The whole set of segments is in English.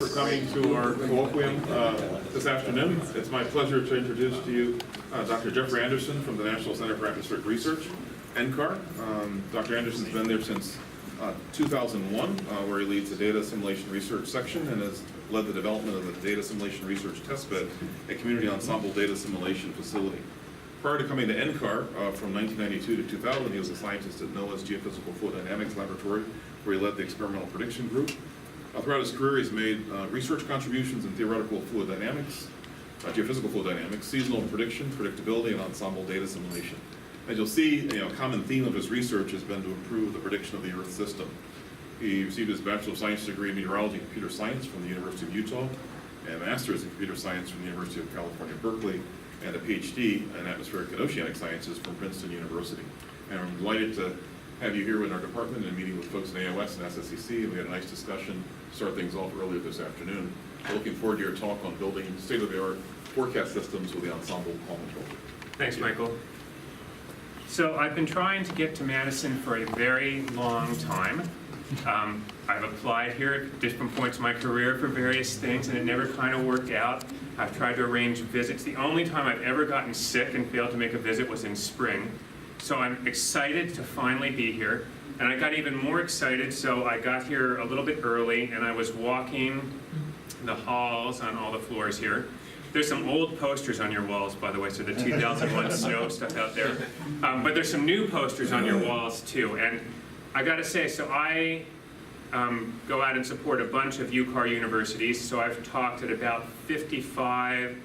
For coming to our colloquium this afternoon. It's my pleasure to introduce to you Dr. Jeffrey Anderson from the National Center for Atmospheric Research, NCAR. Dr. Anderson's been there since 2001, where he leads the data assimilation research section and has led the development of the data assimilation research testbed, a community ensemble data assimilation facility. Prior to coming to NCAR from 1992 to 2000, he was a scientist at NOAA's Geophysical Fluid Dynamics Laboratory, where he led the experimental prediction group. Throughout his career, he's made research contributions in theoretical fluid dynamics, geophysical fluid dynamics, seasonal prediction, predictability, and ensemble data assimilation. As you'll see, a common theme of his research has been to improve the prediction of the Earth system. He received his Bachelor of Science degree in Meteorology and Computer Science from the University of Utah, and a Master's in Computer Science from the University of California, Berkeley, and a PhD in Atmospheric and Oceanic Sciences from Princeton University. And I'm delighted to have you here in our department and meeting with folks in AOS and SSEC, and we had a nice discussion to start things off earlier this afternoon. So looking forward to your talk on building state-of-the-art forecast systems with the Ensemble Kalman filter. Thanks, Michael. So I've been trying to get to Madison for a very long time. I've applied here at different points in my career for various things, and it never kind of worked out. I've tried to arrange visits. The only time I've ever gotten sick and failed to make a visit was in spring. So I'm excited to finally be here. And I got even more excited, so I got here a little bit early, and I was walking the halls on all the floors here. There's some old posters on your walls, by the way, so the 2001 snow stuff out there. But there's some new posters on your walls, too. And I got to say, so I go out and support a bunch of UCAR universities. So I've talked at about 55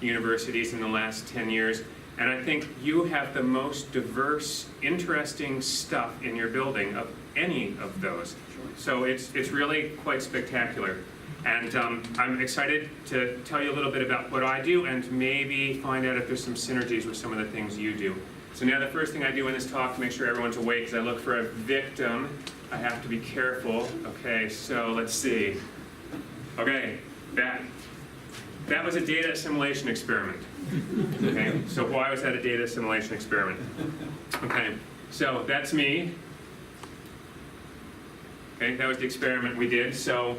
universities in the last 10 years. And I think you have the most diverse, interesting stuff in your building of any of those. So it's really quite spectacular. And I'm excited to tell you a little bit about what I do and maybe find out if there's some synergies with some of the things you do. So now the first thing I do in this talk to make sure everyone's awake is I look for a victim. I have to be careful. Okay, so let's see. Okay, that was a data assimilation experiment. Okay, so why was that a data assimilation experiment? Okay, so that's me. Okay, that was the experiment we did. So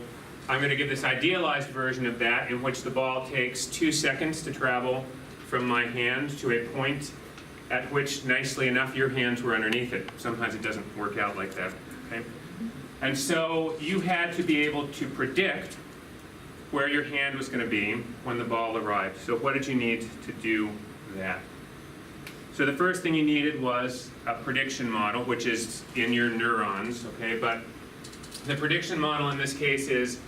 I'm going to give this idealized version of that in which the ball takes 2 seconds to travel from my hand to a point at which, nicely enough, your hands were underneath it. Sometimes it doesn't work out like that. Okay? And so you had to be able to predict where your hand was going to be when the ball arrived. So what did you need to do that? So the first thing you needed was a prediction model, which is in your neurons, okay? But the prediction model in this case is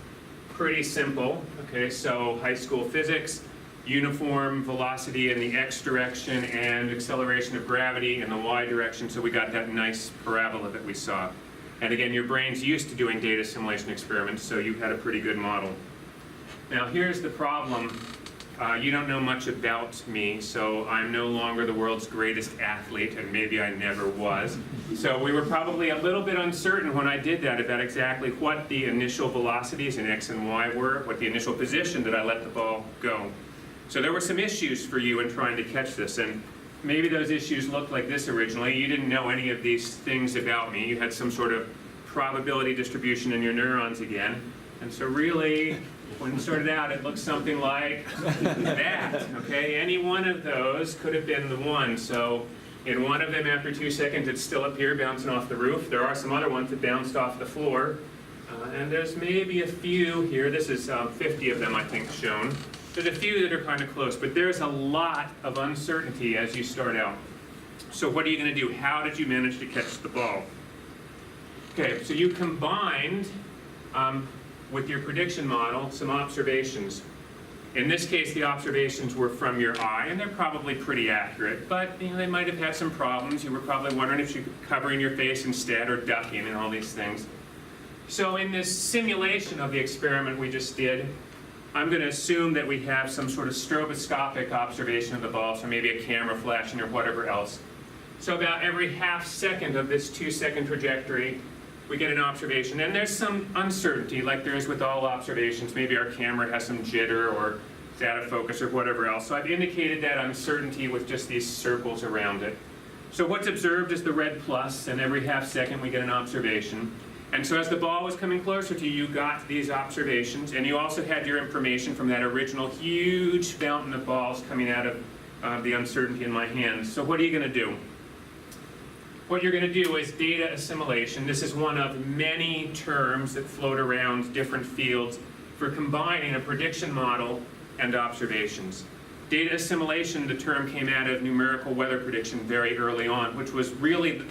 pretty simple, okay? So high school physics, uniform velocity in the x direction and acceleration of gravity in the y direction, so we got that nice parabola that we saw. And again, your brain's used to doing data assimilation experiments, so you had a pretty good model. Now here's the problem. You don't know much about me, so I'm no longer the world's greatest athlete, and maybe I never was. So we were probably a little bit uncertain when I did that about exactly what the initial velocities in x and y were, what the initial position that I let the ball go. So there were some issues for you in trying to catch this, and maybe those issues looked like this originally. You didn't know any of these things about me. You had some sort of probability distribution in your neurons again. And so really, when it started out, it looked something like that, okay? Any one of those could have been the one. So in one of them, after 2 seconds, it's still up here bouncing off the roof. There are some other ones that bounced off the floor. And there's maybe a few here. This is 50 of them, I think, shown. There's a few that are kind of close, but there's a lot of uncertainty as you start out. So what are you going to do? How did you manage to catch the ball? Okay, so you combined with your prediction model some observations. In this case, the observations were from your eye, and they're probably pretty accurate, but they might have had some problems. You were probably wondering if you were covering your face instead or ducking and all these things. So in this simulation of the experiment we just did, I'm going to assume that we have some sort of stroboscopic observation of the ball, so maybe a camera flashing or whatever else. So about every half second of this 2 second trajectory, we get an observation. And there's some uncertainty, like there is with all observations. Maybe our camera has some jitter or it's out of focus or whatever else. So I've indicated that uncertainty with just these circles around it. So what's observed is the red plus, and every half second we get an observation. And so as the ball was coming closer to you, you got these observations, and you also had your information from that original huge fountain of balls coming out of the uncertainty in my hands. So what are you going to do? What you're going to do is data assimilation. This is one of many terms that float around different fields for combining a prediction model and observations. Data assimilation, the term came out of numerical weather prediction very early on, which was really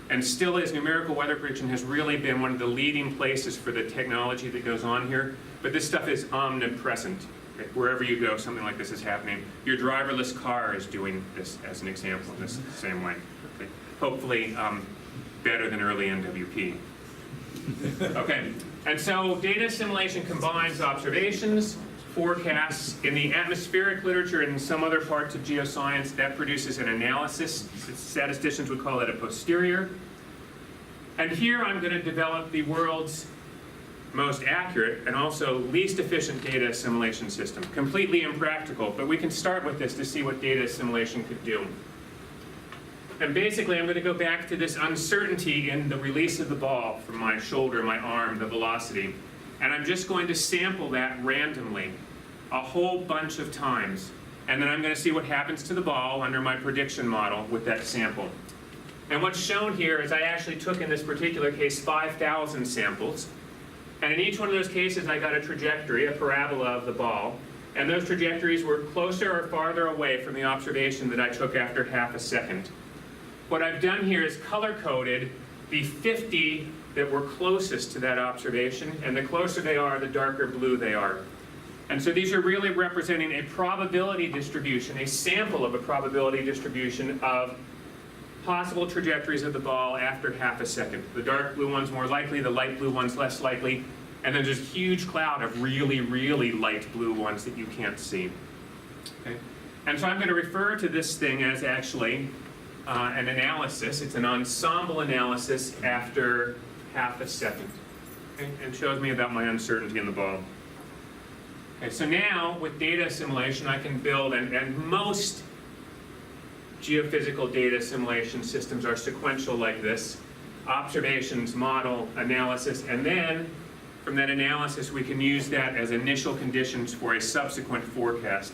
and still is, numerical weather prediction has really been one of the leading places for the technology that goes on here. But this stuff is omnipresent. Okay? Wherever you go, something like this is happening. Your driverless car is doing this as an example in this same way. Okay? Hopefully better than early NWP. Okay, and so data assimilation combines observations, forecasts. In the atmospheric literature and in some other parts of geoscience, that produces an analysis. Statisticians would call it a posterior. And here I'm going to develop the world's most accurate and also least efficient data assimilation system. Completely impractical, but we can start with this to see what data assimilation could do. And basically, I'm going to go back to this uncertainty in the release of the ball from my shoulder, my arm, the velocity. And I'm just going to sample that randomly a whole bunch of times. And then I'm going to see what happens to the ball under my prediction model with that sample. And what's shown here is I actually took, in this particular case, 5,000 samples. And in each one of those cases, I got a trajectory, a parabola of the ball. And those trajectories were closer or farther away from the observation that I took after half a second. What I've done here is color-coded the 50 that were closest to that observation, and the closer they are, the darker blue they are. And so these are really representing a probability distribution, a sample of a probability distribution of possible trajectories of the ball after half a second. The dark blue one's more likely, the light blue one's less likely, and then there's a huge cloud of really, really light blue ones that you can't see. Okay? And so I'm going to refer to this thing as actually an analysis. It's an ensemble analysis after half a second. Okay? And shows me about my uncertainty in the ball. Okay, so now with data assimilation, I can build, and most geophysical data assimilation systems are sequential like this: observations, model, analysis, and then from that analysis we can use that as initial conditions for a subsequent forecast.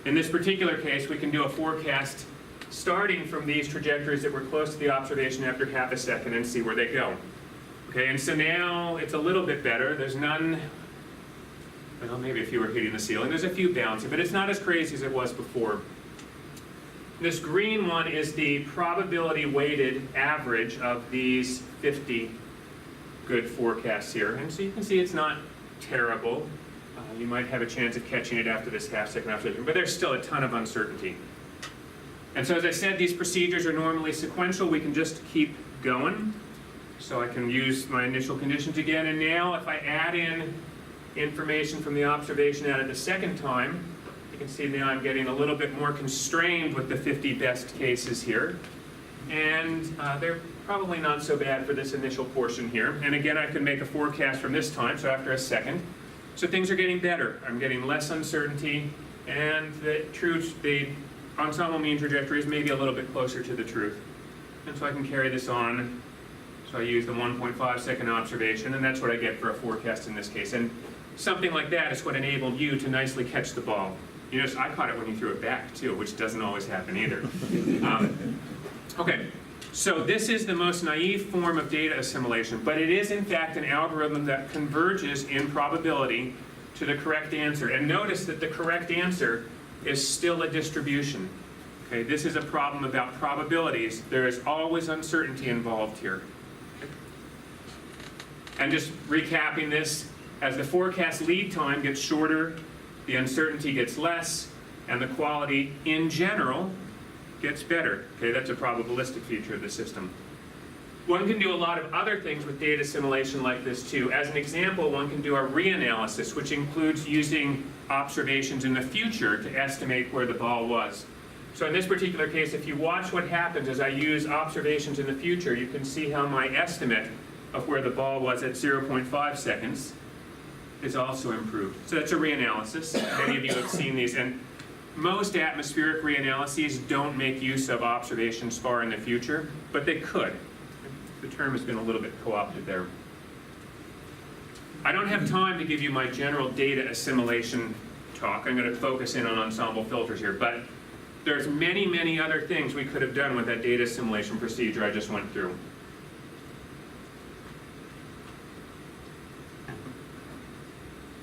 In this particular case, we can do a forecast starting from these trajectories that were close to the observation after half a second and see where they go. Okay, and so now it's a little bit better. There's none, well, maybe a few are hitting the ceiling. There's a few bouncing, but it's not as crazy as it was before. This green one is the probability weighted average of these 50 good forecasts here. And so you can see it's not terrible. You might have a chance of catching it after this half-second observation, but there's still a ton of uncertainty. And so as I said, these procedures are normally sequential. We can just keep going. So I can use my initial conditions again. And now if I add in information from the observation added the second time, you can see now I'm getting a little bit more constrained with the 50 best cases here. And they're probably not so bad for this initial portion here. And again, I can make a forecast from this time, so after a second. So things are getting better. I'm getting less uncertainty, and the ensemble mean trajectory is maybe a little bit closer to the truth. And so I can carry this on. So I use the 1.5 second observation, and that's what I get for a forecast in this case. And something like that is what enabled you to nicely catch the ball. You notice I caught it when you threw it back too, which doesn't always happen either. Okay, so this is the most naive form of data assimilation, but it is in fact an algorithm that converges in probability to the correct answer. And notice that the correct answer is still a distribution. Okay, this is a problem about probabilities. There is always uncertainty involved here. And just recapping this, as the forecast lead time gets shorter, the uncertainty gets less, and the quality in general gets better. Okay, that's a probabilistic feature of the system. One can do a lot of other things with data assimilation like this too. As an example, one can do a reanalysis, which includes using observations in the future to estimate where the ball was. So in this particular case, if you watch what happens as I use observations in the future, you can see how my estimate of where the ball was at 0.5 seconds is also improved. So that's a reanalysis. Many of you have seen these, and most atmospheric reanalyses don't make use of observations far in the future, but they could. The term has been a little bit co-opted there. I don't have time to give you my general data assimilation talk. I'm going to focus in on ensemble filters here, but there's many, many other things we could have done with that data assimilation procedure I just went through.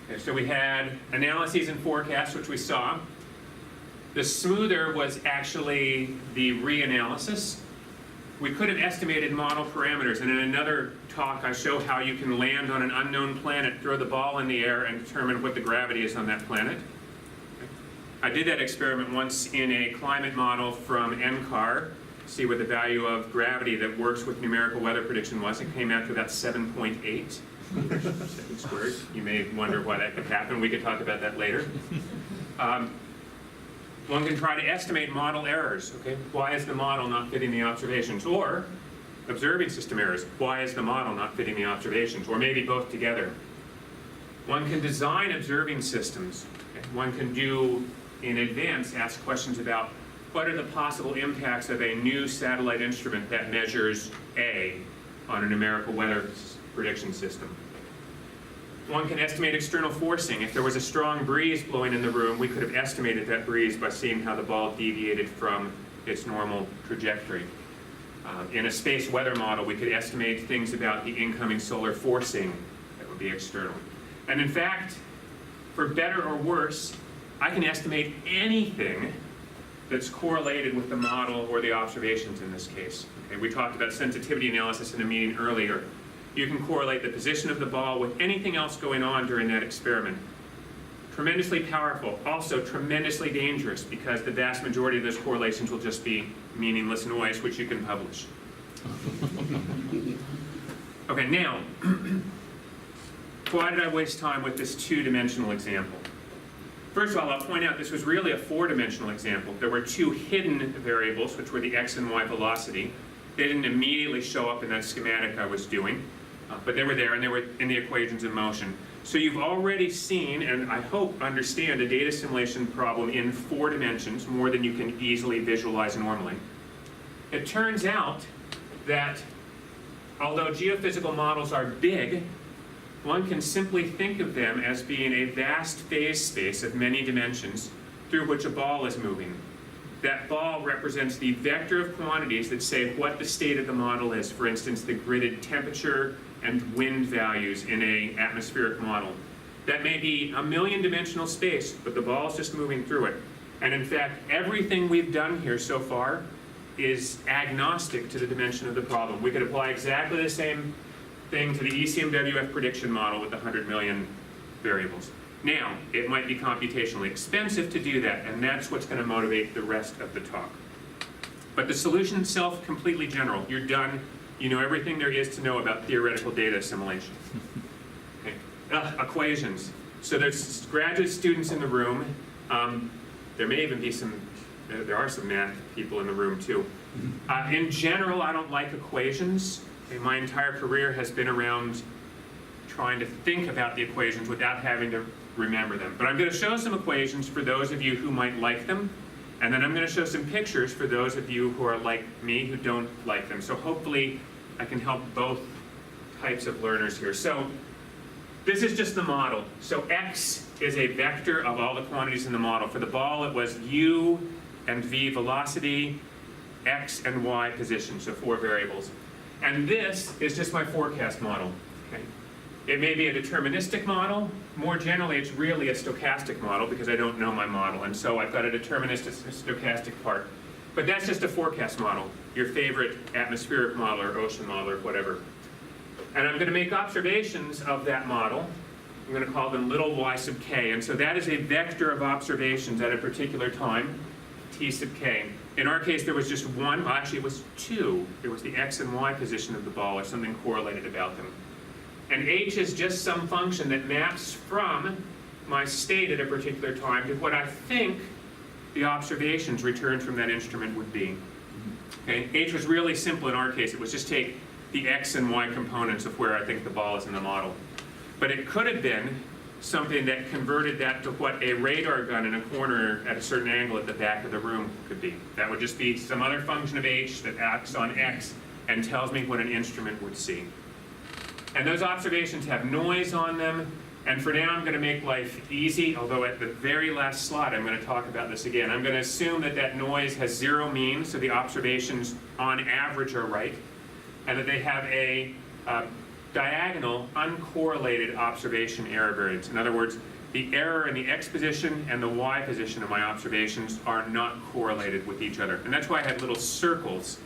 Okay, so we had analyses and forecasts, which we saw. The smoother was actually the reanalysis. We could have estimated model parameters, and in another talk I show how you can land on an unknown planet, throw the ball in the air, and determine what the gravity is on that planet. I did that experiment once in a climate model from NCAR, see what the value of gravity that works with numerical weather prediction was. It came out to about 7.8 seconds squared. You may wonder why that could happen. We could talk about that later. One can try to estimate model errors. Okay, why is the model not fitting the observations? Or observing system errors. Why is the model not fitting the observations? Or maybe both together. One can design observing systems. Okay? One can do, in advance, ask questions about what are the possible impacts of a new satellite instrument that measures A on a numerical weather prediction system. One can estimate external forcing. If there was a strong breeze blowing in the room, we could have estimated that breeze by seeing how the ball deviated from its normal trajectory. In a space weather model, we could estimate things about the incoming solar forcing that would be external. And in fact, for better or worse, I can estimate anything that's correlated with the model or the observations in this case. Okay, we talked about sensitivity analysis in a meeting earlier. You can correlate the position of the ball with anything else going on during that experiment. Tremendously powerful, also tremendously dangerous, because the vast majority of those correlations will just be meaningless noise, which you can publish. Okay, now, why did I waste time with this two-dimensional example? First of all, I'll point out this was really a four-dimensional example. There were two hidden variables, which were the x and y velocity. They didn't immediately show up in that schematic I was doing, but they were there, and they were in the equations in motion. So you've already seen, and I hope understand, a data simulation problem in 4 dimensions, more than you can easily visualize normally. It turns out that although geophysical models are big, one can simply think of them as being a vast phase space of many dimensions through which a ball is moving. That ball represents the vector of quantities that say what the state of the model is. For instance, the gridded temperature and wind values in an atmospheric model. That may be a million-dimensional space, but the ball is just moving through it. And in fact, everything we've done here so far is agnostic to the dimension of the problem. We could apply exactly the same thing to the ECMWF prediction model with 100 million variables. Now, it might be computationally expensive to do that, and that's what's going to motivate the rest of the talk. But the solution itself, completely general. You're done. You know everything there is to know about theoretical data assimilation. Okay. Equations. So there's graduate students in the room. There may even be there are some math people in the room too. In general, I don't like equations. Okay, my entire career has been around trying to think about the equations without having to remember them. But I'm going to show some equations for those of you who might like them, and then I'm going to show some pictures for those of you who are like me, who don't like them. So hopefully I can help both types of learners here. So this is just the model. So x is a vector of all the quantities in the model. For the ball, it was u and v velocity, x and y position, so 4 variables. And this is just my forecast model. Okay. It may be a deterministic model. More generally, it's really a stochastic model because I don't know my model. And so I've got a deterministic stochastic part. But that's just a forecast model, your favorite atmospheric model or ocean model or whatever. And I'm going to make observations of that model. I'm going to call them little y sub k. And so that is a vector of observations at a particular time, t sub k. In our case, there was just one. Well, actually, it was 2. It was the x and y position of the ball or something correlated about them. And h is just some function that maps from my state at a particular time to what I think the observations returned from that instrument would be. Okay? H was really simple in our case. It was just take the x and y components of where I think the ball is in the model. But it could have been something that converted that to what a radar gun in a corner at a certain angle at the back of the room could be. That would just be some other function of h that acts on x and tells me what an instrument would see. And those observations have noise on them, and for now I'm going to make life easy, although at the very last slide I'm going to talk about this again. I'm going to assume that that noise has zero mean, so the observations on average are right, and that they have a diagonal, uncorrelated observation error variance. In other words, the error in the x position and the y position of my observations are not correlated with each other. And that's why I had little circles,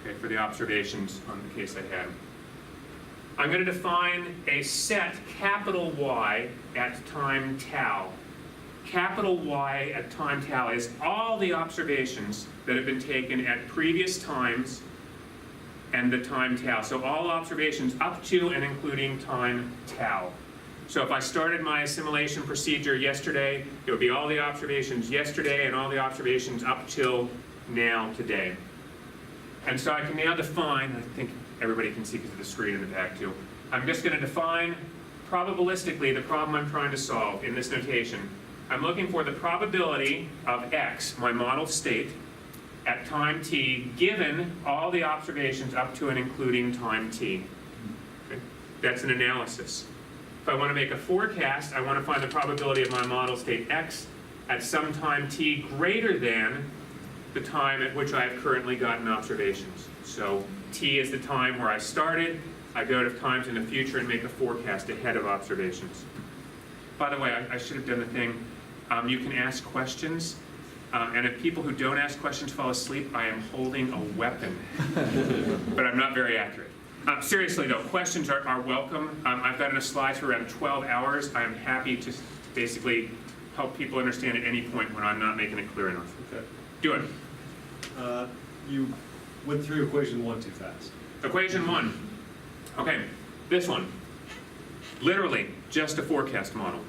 okay, for the observations on the case I had. I'm going to define a set, capital Y, at time tau. Capital Y at time tau is all the observations that have been taken at previous times and the time tau. So all observations up to and including time tau. So if I started my assimilation procedure yesterday, it would be all the observations yesterday and all the observations up till now, today. And so I can now define, I think everybody can see because of the screen in the back too. I'm just going to define probabilistically the problem I'm trying to solve in this notation. I'm looking for the probability of x, my model state, at time t, given all the observations up to and including time t. Okay? That's an analysis. If I want to make a forecast, I want to find the probability of my model state x at some time t greater than the time at which I have currently gotten observations. So t is the time where I started. I go to times in the future and make a forecast ahead of observations. By the way, I should have done the thing. You can ask questions, and if people who don't ask questions fall asleep, I am holding a weapon. But I'm not very accurate. Seriously though, questions are welcome. I've got in a slide for around 12 hours. I am happy to basically help people understand at any point when I'm not making it clear enough. Okay. Do it. You went through equation 1 too fast. Equation 1. Okay, this one. Literally, just a forecast model.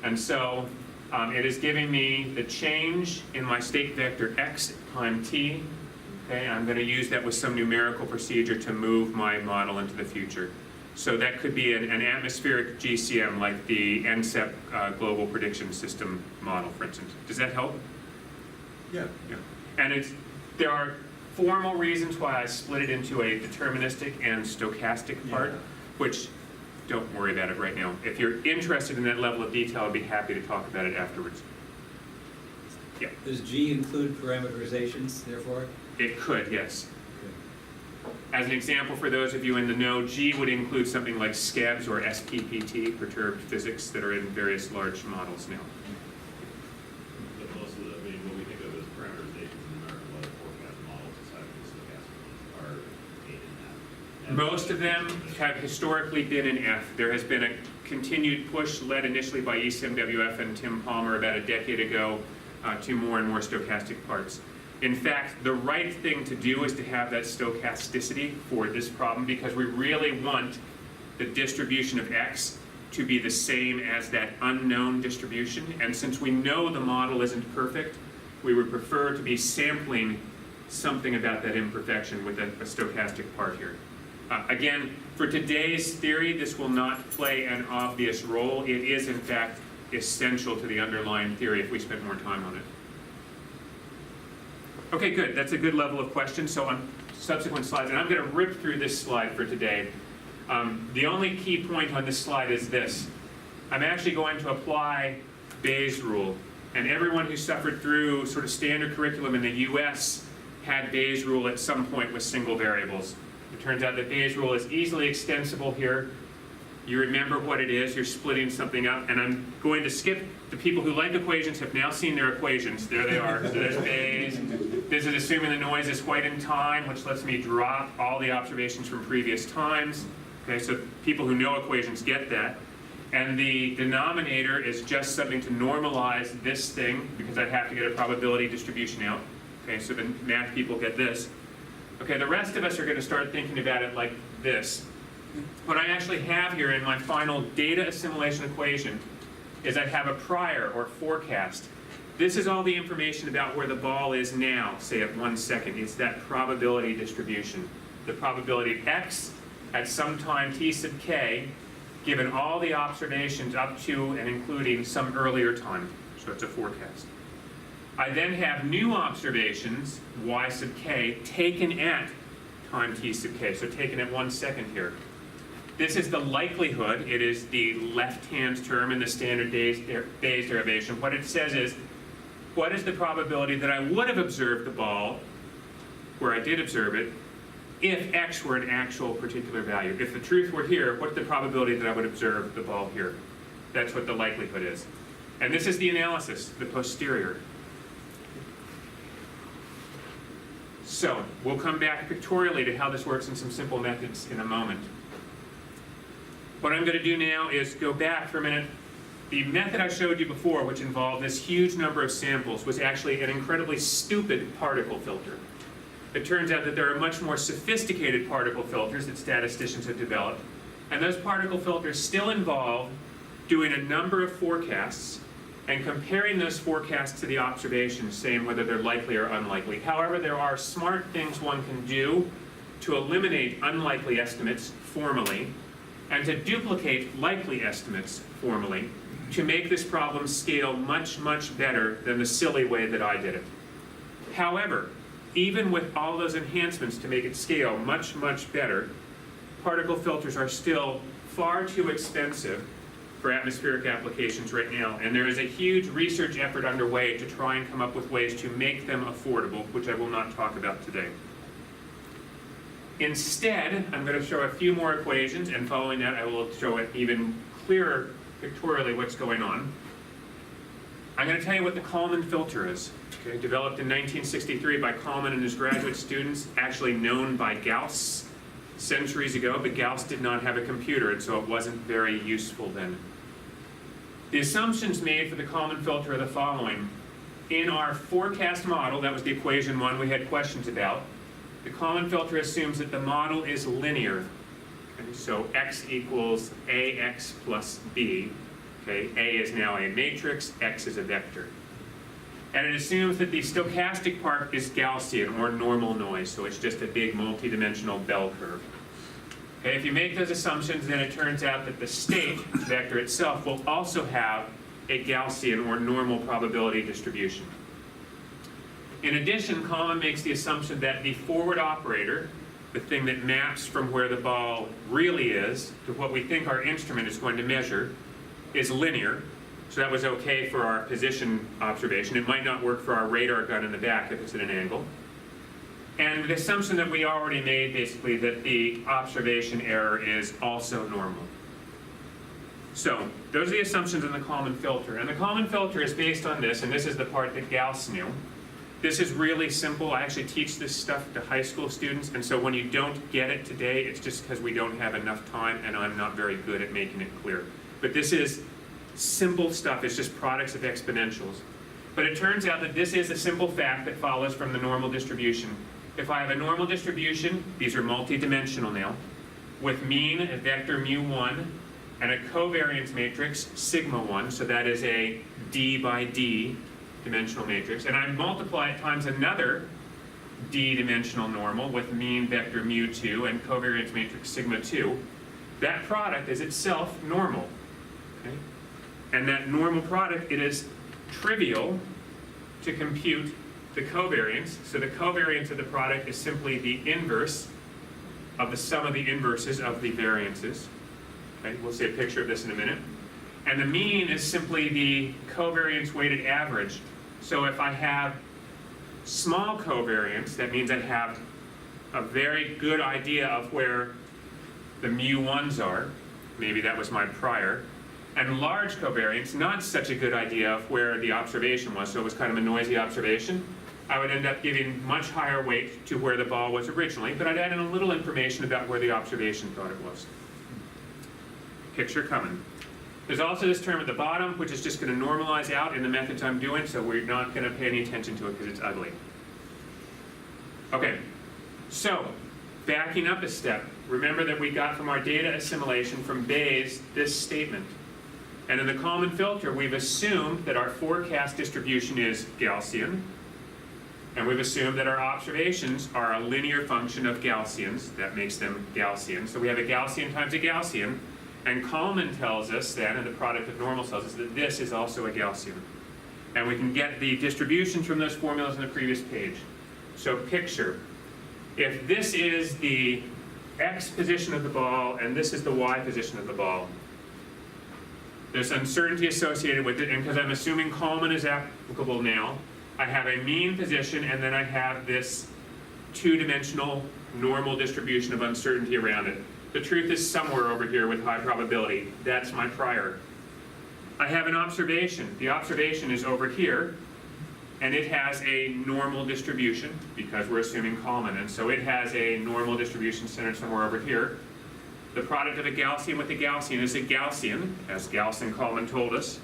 And so it is giving me the change in my state vector x time t. Okay, I'm going to use that with some numerical procedure to move my model into the future. So that could be an atmospheric GCM, like the Sept Global Prediction System model, for instance. Does that help? Yeah. Yeah. And there are formal reasons why I split it into a deterministic and stochastic part, which don't worry about it right now. If you're interested in that level of detail, I'd be happy to talk about it afterwards. Yeah. Does G include parameterizations, therefore? It could, yes. As an example, for those of you in the know, G would include something like SCEBS or SPPT, perturbed physics, that are in various large models now. But most of the, I mean, what we think of as parameterizations in our weather forecast models, aside from the stochastic ones, are made in that. Most of them have historically been in F. There has been a continued push, led initially by ECMWF and Tim Palmer about a decade ago, to more and more stochastic parts. In fact, the right thing to do is to have that stochasticity for this problem, because we really want the distribution of x to be the same as that unknown distribution. And since we know the model isn't perfect, we would prefer to be sampling something about that imperfection with a stochastic part here. Again, for today's theory, this will not play an obvious role. It is, in fact, essential to the underlying theory if we spend more time on it. Okay, good. That's a good level of question. So on subsequent slides, and I'm going to rip through this slide for today. The only key point on this slide is this. I'm actually going to apply Bayes' rule. And everyone who suffered through sort of standard curriculum in the US had Bayes' rule at some point with single variables. It turns out that Bayes' rule is easily extensible here. You remember what it is, you're splitting something up, and I'm going to skip. The people who like equations have now seen their equations. There they are. So there's Bayes. This is assuming the noise is white in time, which lets me drop all the observations from previous times. Okay, so people who know equations get that. And the denominator is just something to normalize this thing, because I have to get a probability distribution out. Okay, so the math people get this. Okay, the rest of us are going to start thinking about it like this. What I actually have here in my final data assimilation equation is I have a prior or forecast. This is all the information about where the ball is now, say at 1 second. It's that probability distribution. The probability of x at some time t sub k, given all the observations up to and including some earlier time. So it's a forecast. I then have new observations, y sub k, taken at time t sub k. So taking it 1 second here. This is the likelihood. It is the left-hand term in the standard Bayes derivation. What it says is, what is the probability that I would have observed the ball where I did observe it if x were an actual particular value? If the truth were here, what's the probability that I would observe the ball here? That's what the likelihood is. And this is the analysis, the posterior. So we'll come back pictorially to how this works in some simple methods in a moment. What I'm going to do now is go back for a minute. The method I showed you before, which involved this huge number of samples, was actually an incredibly stupid particle filter. It turns out that there are much more sophisticated particle filters that statisticians have developed, and those particle filters still involve doing a number of forecasts and comparing those forecasts to the observations, saying whether they're likely or unlikely. However, there are smart things one can do to eliminate unlikely estimates formally, and to duplicate likely estimates formally, to make this problem scale much, much better than the silly way that I did it. However, even with all those enhancements to make it scale much, much better, particle filters are still far too expensive for atmospheric applications right now, and there is a huge research effort underway to try and come up with ways to make them affordable, which I will not talk about today. Instead, I'm going to show a few more equations, and following that I will show it even clearer pictorially what's going on. I'm going to tell you what the Kalman filter is. Okay, developed in 1963 by Kalman and his graduate students, actually known by Gauss centuries ago, but Gauss did not have a computer, and so it wasn't very useful then. The assumptions made for the Kalman filter are the following. In our forecast model, that was the equation one we had questions about, the Kalman filter assumes that the model is linear. Okay, so x equals ax plus b. Okay, A is now a matrix, x is a vector. And it assumes that the stochastic part is Gaussian, or normal noise, so it's just a big multi-dimensional bell curve. Okay, if you make those assumptions, then it turns out that the state vector itself will also have a Gaussian, or normal probability distribution. In addition, Kalman makes the assumption that the forward operator, the thing that maps from where the ball really is to what we think our instrument is going to measure, is linear. So that was okay for our position observation. It might not work for our radar gun in the back if it's at an angle. And the assumption that we already made, basically, that the observation error is also normal. So those are the assumptions in the Kalman filter. And the Kalman filter is based on this, and this is the part that Gauss knew. This is really simple. I actually teach this stuff to high school students, and so when you don't get it today, it's just because we don't have enough time and I'm not very good at making it clear. But this is simple stuff. It's just products of exponentials. But it turns out that this is a simple fact that follows from the normal distribution. If I have a normal distribution, these are multi-dimensional now, with mean a vector mu1 and a covariance matrix sigma 1, so that is a d by d dimensional matrix, and I multiply it times another d-dimensional normal with mean vector mu2 and covariance matrix sigma 2, that product is itself normal. Okay? And that normal product, it is trivial to compute the covariance. So the covariance of the product is simply the inverse of the sum of the inverses of the variances. Okay? We'll see a picture of this in a minute. And the mean is simply the covariance weighted average. So if I have small covariance, that means I have a very good idea of where the mu1s are. Maybe that was my prior. And large covariance, not such a good idea of where the observation was, so it was kind of a noisy observation. I would end up giving much higher weight to where the ball was originally, but I'd add in a little information about where the observation thought it was. Picture coming. There's also this term at the bottom, which is just going to normalize out in the methods I'm doing, so we're not going to pay any attention to it because it's ugly. Okay, so backing up a step, remember that we got from our data assimilation from Bayes this statement. And in the Kalman filter, we've assumed that our forecast distribution is Gaussian, and we've assumed that our observations are a linear function of Gaussians. That makes them Gaussian. So we have a Gaussian times a Gaussian, and Kalman tells us then, and the product of normal tells us, that this is also a Gaussian. And we can get the distributions from those formulas on the previous page. So picture, if this is the X position of the ball and this is the Y position of the ball, there's uncertainty associated with it, and because I'm assuming Kalman is applicable now, I have a mean position and then I have this two-dimensional normal distribution of uncertainty around it. The truth is somewhere over here with high probability. That's my prior. I have an observation. The observation is over here, and it has a normal distribution because we're assuming Kalman, and so it has a normal distribution centered somewhere over here. The product of a Gaussian with a Gaussian is a Gaussian, as Gauss and Kalman told us.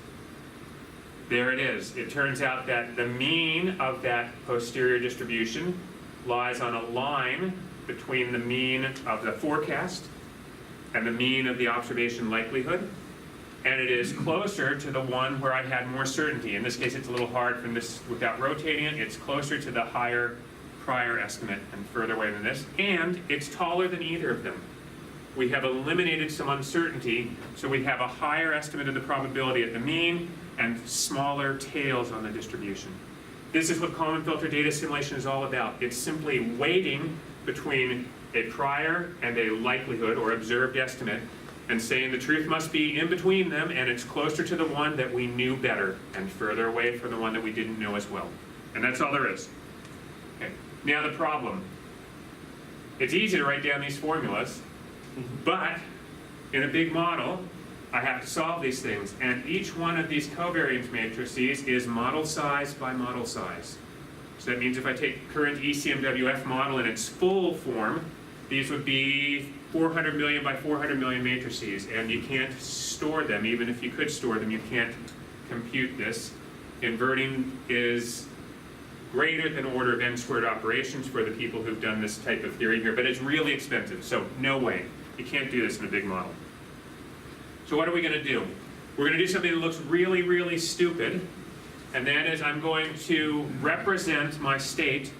There it is. It turns out that the mean of that posterior distribution lies on a line between the mean of the forecast and the mean of the observation likelihood, and it is closer to the one where I had more certainty. In this case, it's a little hard from this without rotating it. It's closer to the higher prior estimate and further away than this, and it's taller than either of them. We have eliminated some uncertainty, so we have a higher estimate of the probability at the mean and smaller tails on the distribution. This is what Kalman filter data assimilation is all about. It's simply weighting between a prior and a likelihood or observed estimate and saying the truth must be in between them, and it's closer to the one that we knew better and further away from the one that we didn't know as well. And that's all there is. Okay. Now the problem. It's easy to write down these formulas, but in a big model, I have to solve these things, and each one of these covariance matrices is model size by model size. So that means if I take current ECMWF model in its full form, these would be 400 million by 400 million matrices, and you can't store them. Even if you could store them, you can't compute this. Inverting is greater than order of n squared operations for the people who've done this type of theory here, but it's really expensive, so no way. You can't do this in a big model. So what are we going to do? We're going to do something that looks really, really stupid, and that is I'm going to represent my state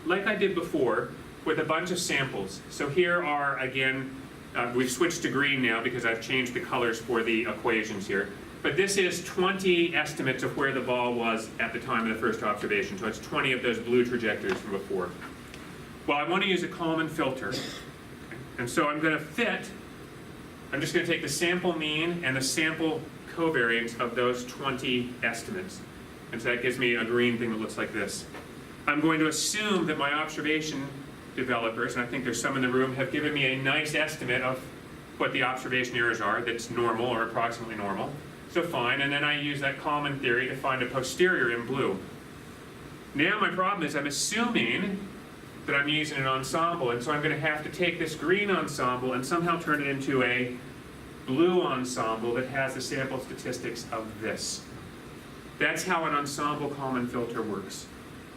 like I did before with a bunch of samples. So here are, again, we've switched to green now because I've changed the colors for the equations here. But this is 20 estimates of where the ball was at the time of the first observation. So it's 20 of those blue trajectories from before. Well, I want to use a Kalman filter. Okay. And so I'm going to I'm just going to take the sample mean and the sample covariance of those 20 estimates. And so that gives me a green thing that looks like this. I'm going to assume that my observation developers, and I think there's some in the room, have given me a nice estimate of what the observation errors are that's normal or approximately normal. So fine, and then I use that Kalman theory to find a posterior in blue. Now my problem is I'm assuming that I'm using an ensemble, and so I'm going to have to take this green ensemble and somehow turn it into a blue ensemble that has the sample statistics of this. That's how an ensemble Kalman filter works.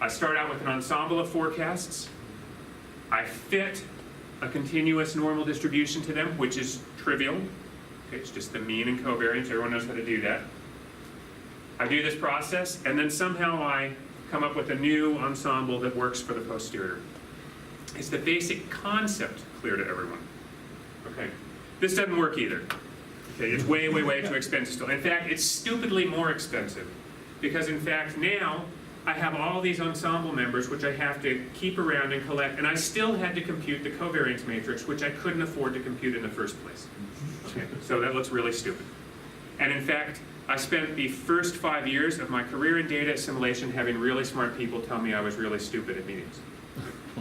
I start out with an ensemble of forecasts. I fit a continuous normal distribution to them, which is trivial. Okay, it's just the mean and covariance. Everyone knows how to do that. I do this process, and then somehow I come up with a new ensemble that works for the posterior. Is the basic concept clear to everyone? Okay. This doesn't work either. Okay, it's way, way, way too expensive still. In fact, it's stupidly more expensive because in fact now I have all these ensemble members which I have to keep around and collect, and I still had to compute the covariance matrix, which I couldn't afford to compute in the first place. Okay, so that looks really stupid. And in fact, I spent the first 5 years of my career in data assimilation having really smart people tell me I was really stupid at meetings.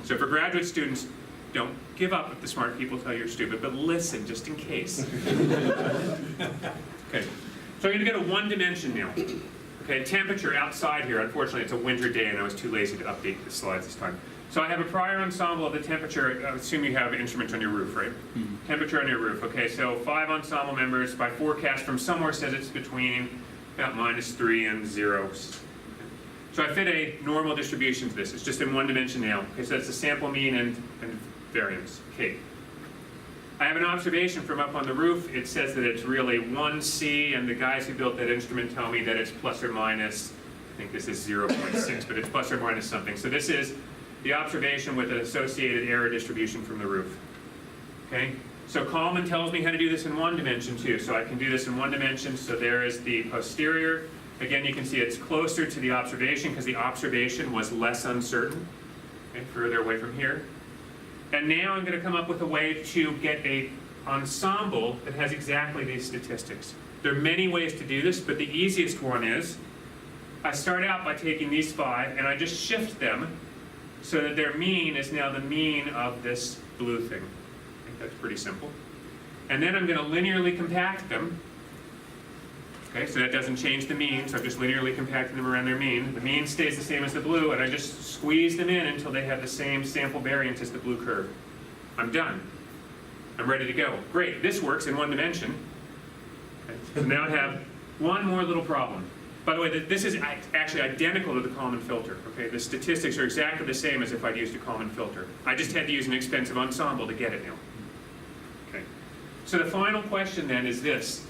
So for graduate students, don't give up if the smart people tell you you're stupid, but listen just in case. Okay, so I'm going to go to one dimension now. Okay, temperature outside here. Unfortunately, it's a winter day and I was too lazy to update the slides this time. So I have a prior ensemble of the temperature. I assume you have instruments on your roof, right? Mm-hmm. Temperature on your roof. Okay, so 5 ensemble members. My forecast from somewhere says it's between about -3 and 0. So I fit a normal distribution to this. It's just in one dimension now. Okay, so that's the sample mean and variance. Okay. I have an observation from up on the roof. It says that it's really 1C, and the guys who built that instrument tell me that it's plus or minus, I think this is 0.6, but it's plus or minus something. So this is the observation with an associated error distribution from the roof. Okay? So Kalman tells me how to do this in one dimension too. So I can do this in one dimension. So there is the posterior. Again, you can see it's closer to the observation because the observation was less uncertain. Okay, further away from here. And now I'm going to come up with a way to get a ensemble that has exactly these statistics. There are many ways to do this, but the easiest one is I start out by taking these 5 and I just shift them so that their mean is now the mean of this blue thing. I think that's pretty simple. And then I'm going to linearly compact them. Okay, so that doesn't change the mean, so I'm just linearly compacting them around their mean. The mean stays the same as the blue, and I just squeeze them in until they have the same sample variance as the blue curve. I'm done. I'm ready to go. Great, this works in 1 dimension. Okay, so now I have one more little problem. By the way, this is actually identical to the Kalman filter. Okay, the statistics are exactly the same as if I'd used a Kalman filter. I just had to use an expensive ensemble to get it now. Okay, so the final question then is this.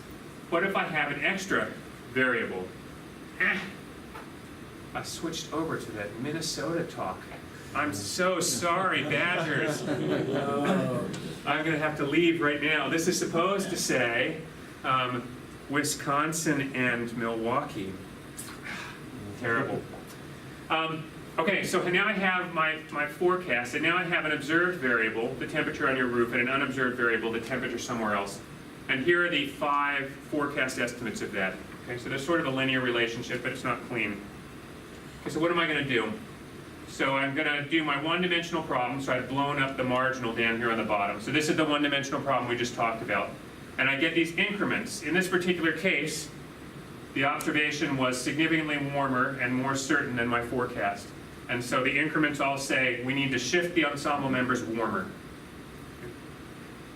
What if I have an extra variable? I switched over to that Minnesota talk. I'm so sorry, Badgers. I'm going to have to leave right now. This is supposed to say Wisconsin and Milwaukee. Terrible. Okay, so now I have my forecast, and now I have an observed variable, the temperature on your roof, and an unobserved variable, the temperature somewhere else. And here are the 5 forecast estimates of that. Okay, so there's sort of a linear relationship, but it's not clean. Okay, so what am I going to do? So I'm going to do my one-dimensional problem, so I've blown up the marginal down here on the bottom. So this is the one-dimensional problem we just talked about. And I get these increments. In this particular case, the observation was significantly warmer and more certain than my forecast. And so the increments all say we need to shift the ensemble members warmer.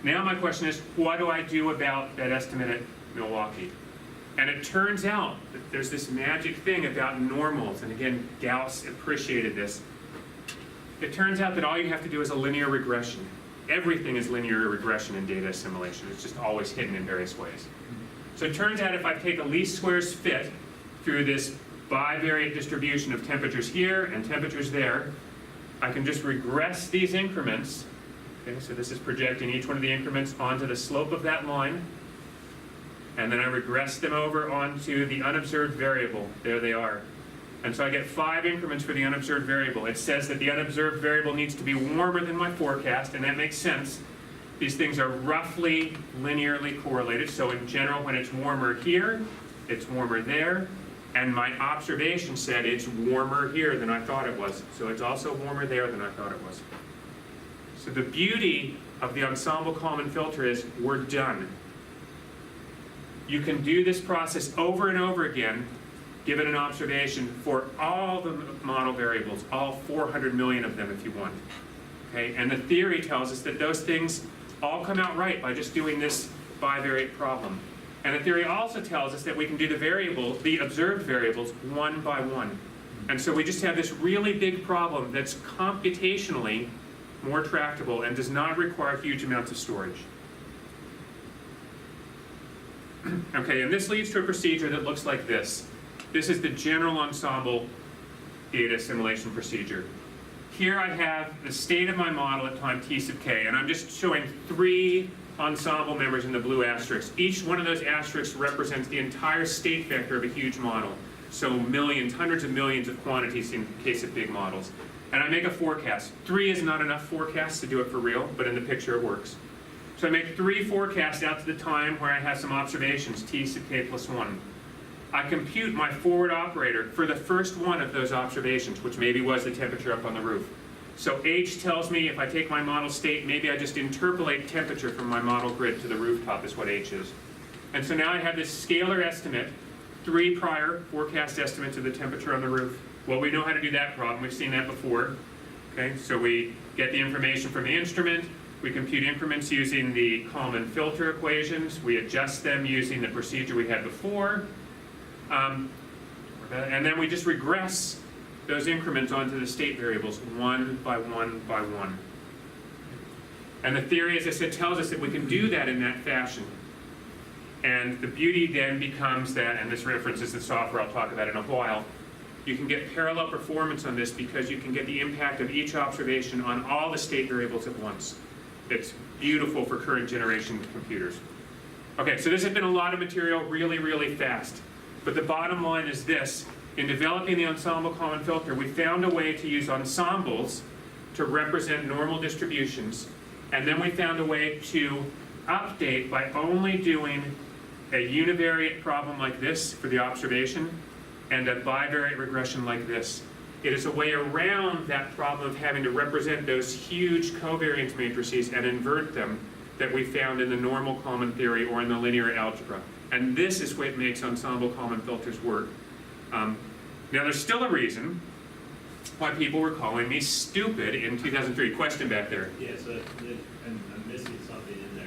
Now my question is, what do I do about that estimate at Milwaukee? And it turns out that there's this magic thing about normals, and again, Gauss appreciated this. It turns out that all you have to do is a linear regression. Everything is linear regression in data assimilation. It's just always hidden in various ways. So it turns out if I take a least squares fit through this bivariate distribution of temperatures here and temperatures there, I can just regress these increments. Okay, so this is projecting each one of the increments onto the slope of that line. And then I regress them over onto the unobserved variable. There they are. And so I get 5 increments for the unobserved variable. It says that the unobserved variable needs to be warmer than my forecast, and that makes sense. These things are roughly linearly correlated. So in general, when it's warmer here, it's warmer there. And my observation said it's warmer here than I thought it was. So it's also warmer there than I thought it was. So the beauty of the ensemble Kalman filter is we're done. You can do this process over and over again, given an observation for all the model variables, all 400 million of them if you want. Okay? And the theory tells us that those things all come out right by just doing this bivariate problem. And the theory also tells us that we can do the observed variables one by one. And so we just have this really big problem that's computationally more tractable and does not require huge amounts of storage. Okay, and this leads to a procedure that looks like this. This is the general ensemble data assimilation procedure. Here I have the state of my model at time t sub k, and I'm just showing 3 ensemble members in the blue asterisk. Each one of those asterisks represents the entire state vector of a huge model. So millions, hundreds of millions of quantities in case of big models. And I make a forecast. 3 is not enough forecasts to do it for real, but in the picture it works. So I make 3 forecasts out to the time where I have some observations, t sub k plus 1. I compute my forward operator for the first one of those observations, which maybe was the temperature up on the roof. So h tells me if I take my model state, maybe I just interpolate temperature from my model grid to the rooftop is what h is. And so now I have this scalar estimate, 3 prior forecast estimates of the temperature on the roof. Well, we know how to do that problem. We've seen that before. Okay, so we get the information from the instrument. We compute increments using the Kalman filter equations. We adjust them using the procedure we had before. And then we just regress those increments onto the state variables one by one by one. And the theory, as I said, tells us that we can do that in that fashion. And the beauty then becomes that, and this references the software I'll talk about in a while, you can get parallel performance on this because you can get the impact of each observation on all the state variables at once. It's beautiful for current generation computers. Okay, so this has been a lot of material really, really fast. But the bottom line is this. In developing the ensemble Kalman filter, we found a way to use ensembles to represent normal distributions, and then we found a way to update by only doing a univariate problem like this for the observation and a bivariate regression like this. It is a way around that problem of having to represent those huge covariance matrices and invert them that we found in the normal Kalman theory or in the linear algebra. And this is what makes ensemble Kalman filters work. Now there's still a reason why people were calling me stupid in 2003. Question back there. Yeah, so I'm missing something in there.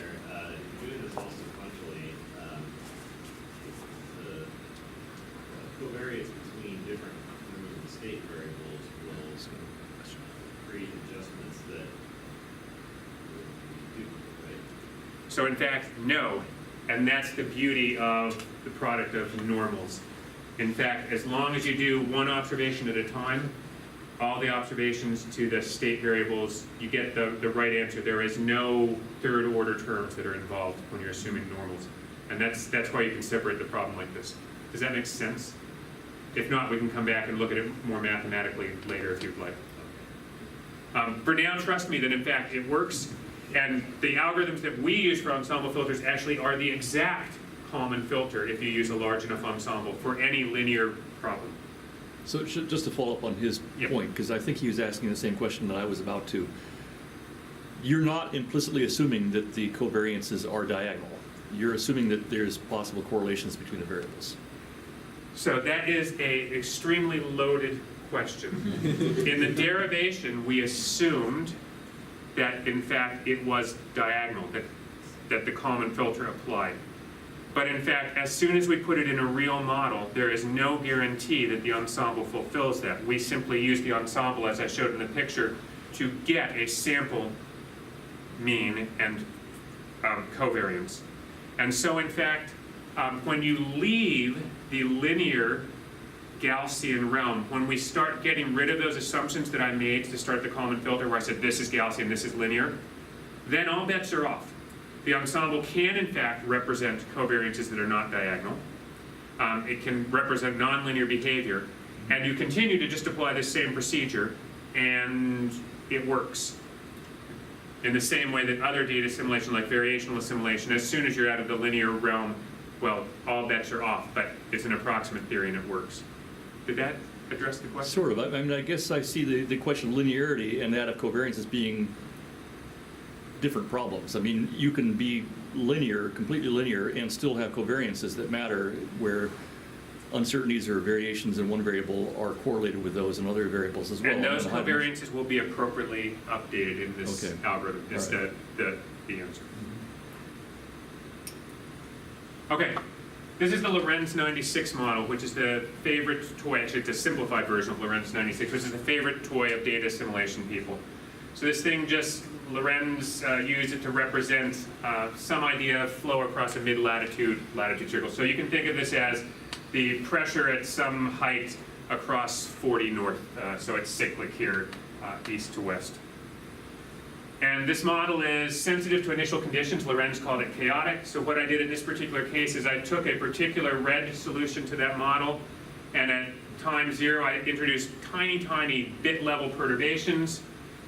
Doing this all sequentially, the covariance between different members of the state variables will create adjustments that will be duplicate, right? So in fact, no. And that's the beauty of the product of normals. In fact, as long as you do one observation at a time, all the observations to the state variables, you get the right answer. There is no third order terms that are involved when you're assuming normals. And that's why you can separate the problem like this. Does that make sense? If not, we can come back and look at it more mathematically later if you'd like. For now, trust me that in fact it works. And the algorithms that we use for ensemble filters actually are the exact Kalman filter if you use a large enough ensemble for any linear problem. So just to follow up on his Yep. point, because I think he was asking the same question that I was about to. You're not implicitly assuming that the covariances are diagonal. You're assuming that there's possible correlations between the variables. So that is a extremely loaded question. In the derivation, we assumed that in fact it was diagonal, that the Kalman filter applied. But in fact, as soon as we put it in a real model, there is no guarantee that the ensemble fulfills that. We simply use the ensemble, as I showed in the picture, to get a sample mean and covariance. And so in fact, when you leave the linear Gaussian realm, when we start getting rid of those assumptions that I made to start the Kalman filter, where I said this is Gaussian, this is linear, then all bets are off. The ensemble can, in fact, represent covariances that are not diagonal. It can represent nonlinear behavior. And you continue to just apply this same procedure, and it works. In the same way that other data assimilation, like variational assimilation, as soon as you're out of the linear realm, well, all bets are off, but it's an approximate theory and it works. Did that address the question? Sort of. I mean, I guess I see the question of linearity and that of covariance as being different problems. I mean, you can be linear, completely linear, and still have covariances that matter, where uncertainties or variations in one variable are correlated with those in other variables as well. And those covariances will be appropriately updated in this Okay. algorithm. That's All right. the answer. Okay, this is the Lorenz 96 model, which is the favorite toy, actually it's a simplified version of Lorenz 96, which is the favorite toy of data assimilation people. So this thing just, Lorenz used it to represent some idea of flow across a mid-latitude circle. So you can think of this as the pressure at some height across 40 north. So it's cyclic here, east to west. And this model is sensitive to initial conditions. Lorenz called it chaotic. So what I did in this particular case is I took a particular red solution to that model, and at time 0 I introduced tiny bit level perturbations,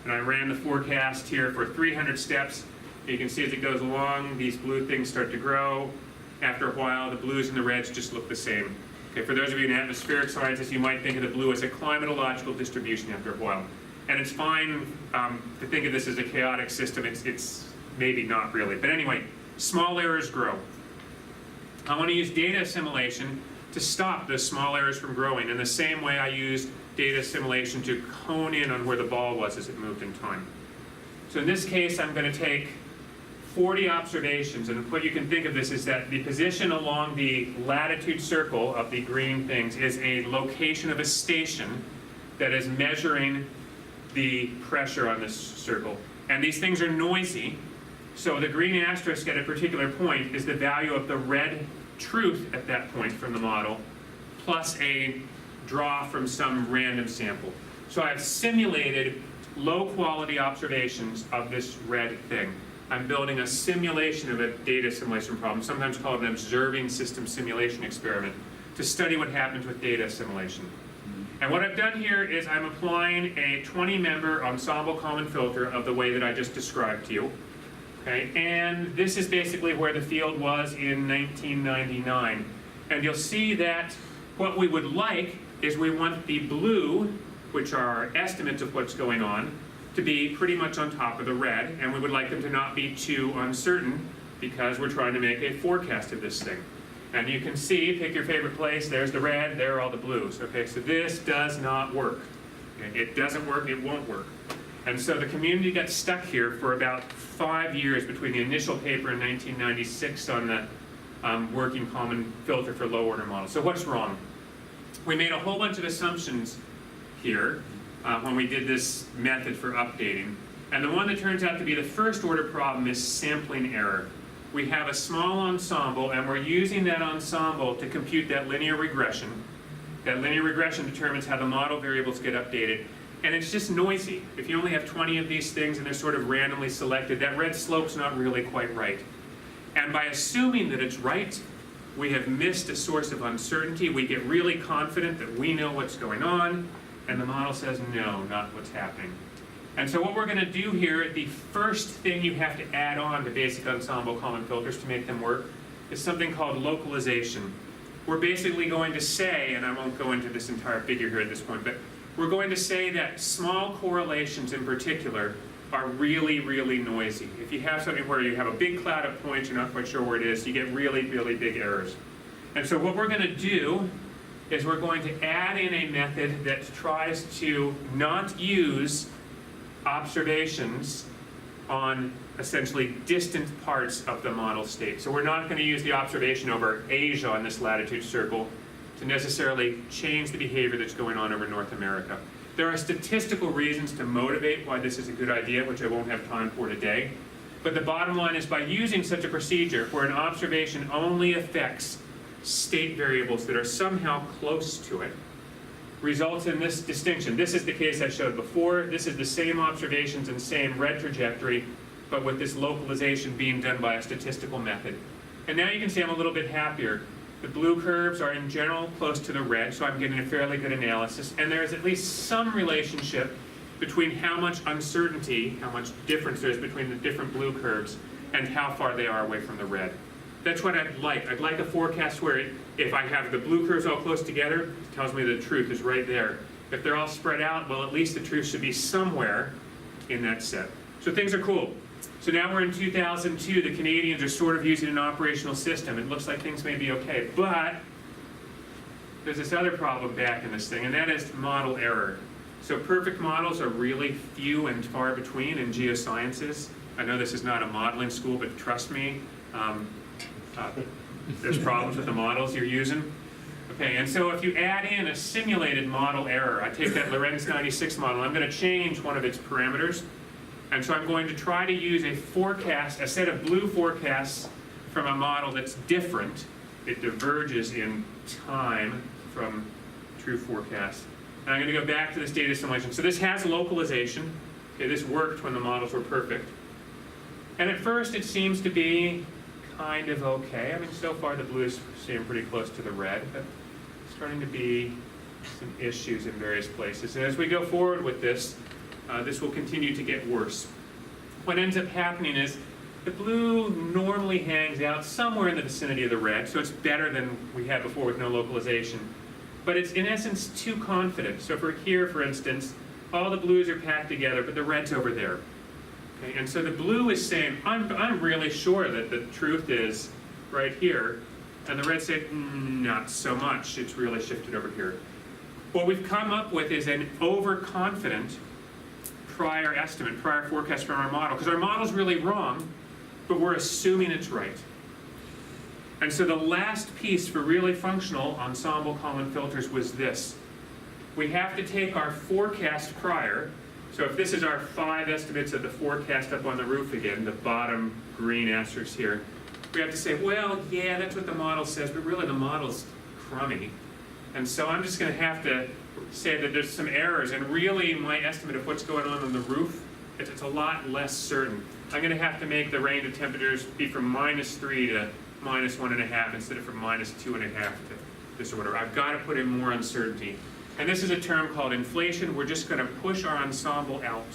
and I ran the forecast here for 300 steps. You can see as it goes along, these blue things start to grow. After a while, the blues and the reds just look the same. Okay, for those of you in atmospheric sciences, you might think of the blue as a climatological distribution after a while. And it's fine to think of this as a chaotic system. It's maybe not really. But anyway, small errors grow. I want to use data assimilation to stop those small errors from growing in the same way I used data assimilation to hone in on where the ball was as it moved in time. So in this case, I'm going to take 40 observations, and what you can think of this is that the position along the latitude circle of the green things is a location of a station that is measuring the pressure on this circle. And these things are noisy, so the green asterisk at a particular point is the value of the red truth at that point from the model, plus a draw from some random sample. So I've simulated low quality observations of this red thing. I'm building a simulation of a data assimilation problem, sometimes called an observing system simulation experiment, to study what happens with data assimilation. And what I've done here is I'm applying a 20-member ensemble common filter of the way that I just described to you. Okay, and this is basically where the field was in 1999. And you'll see that what we would like is we want the blue, which are our estimates of what's going on, to be pretty much on top of the red, and we would like them to not be too uncertain because we're trying to make a forecast of this thing. And you can see, pick your favorite place, there's the red, there are all the blues. Okay, so this does not work. Okay, it doesn't work, it won't work. And so the community got stuck here for about 5 years between the initial paper in 1996 on the working common filter for low order models. So what's wrong? We made a whole bunch of assumptions here when we did this method for updating. And the one that turns out to be the first order problem is sampling error. We have a small ensemble, and we're using that ensemble to compute that linear regression. That linear regression determines how the model variables get updated. And it's just noisy. If you only have 20 of these things and they're sort of randomly selected, that red slope's not really quite right. And by assuming that it's right, we have missed a source of uncertainty. We get really confident that we know what's going on, and the model says, no, not what's happening. And so what we're going to do here, the first thing you have to add on to basic ensemble common filters to make them work is something called localization. We're basically going to say, and I won't go into this entire figure here at this point, but we're going to say that small correlations in particular are really, really noisy. If you have something where you have a big cloud of points, you're not quite sure where it is, you get really, really big errors. And so what we're going to do is we're going to add in a method that tries to not use observations on essentially distant parts of the model state. So we're not going to use the observation over Asia on this latitude circle to necessarily change the behavior that's going on over North America. There are statistical reasons to motivate why this is a good idea, which I won't have time for today. But the bottom line is by using such a procedure where an observation only affects state variables that are somehow close to it, results in this distinction. This is the case I showed before. This is the same observations and same red trajectory, but with this localization being done by a statistical method. And now you can see I'm a little bit happier. The blue curves are in general close to the red, so I'm getting a fairly good analysis. And there is at least some relationship between how much uncertainty, how much difference there is between the different blue curves and how far they are away from the red. That's what I'd like. I'd like a forecast where if I have the blue curves all close together, it tells me the truth is right there. If they're all spread out, well, at least the truth should be somewhere in that set. So things are cool. So now we're in 2002. The Canadians are sort of using an operational system. It looks like things may be okay, but there's this other problem back in this thing, and that is model error. So perfect models are really few and far between in geosciences. I know this is not a modeling school, but trust me, there's problems with the models you're using. Okay, and so if you add in a simulated model error, I take that Lorenz 96 model, I'm going to change one of its parameters. And so I'm going to try to use a forecast, a set of blue forecasts from a model that's different. It diverges in time from true forecasts. And I'm going to go back to this data assimilation. So this has localization. Okay, this worked when the models were perfect. And at first it seems to be kind of okay. I mean, so far the blues seem pretty close to the red, but it's starting to be some issues in various places. And as we go forward with this, this will continue to get worse. What ends up happening is the blue normally hangs out somewhere in the vicinity of the red, so it's better than we had before with no localization. But it's in essence too confident. So for here, for instance, all the blues are packed together, but the red's over there. Okay, and so the blue is saying, I'm really sure that the truth is right here, and the red said, not so much, it's really shifted over here. What we've come up with is an overconfident prior estimate, prior forecast from our model, because our model's really wrong, but we're assuming it's right. And so the last piece for really functional ensemble common filters was this. We have to take our forecast prior. So if this is our 5 estimates of the forecast up on the roof again, the bottom green asterisk here, we have to say, well, yeah, that's what the model says, but really the model's crummy. And so I'm just going to have to say that there's some errors, and really my estimate of what's going on the roof, it's a lot less certain. I'm going to have to make the range of temperatures be from -3 to -1.5 instead of from -2.5 to this or whatever. I've got to put in more uncertainty. And this is a term called inflation. We're just going to push our ensemble out.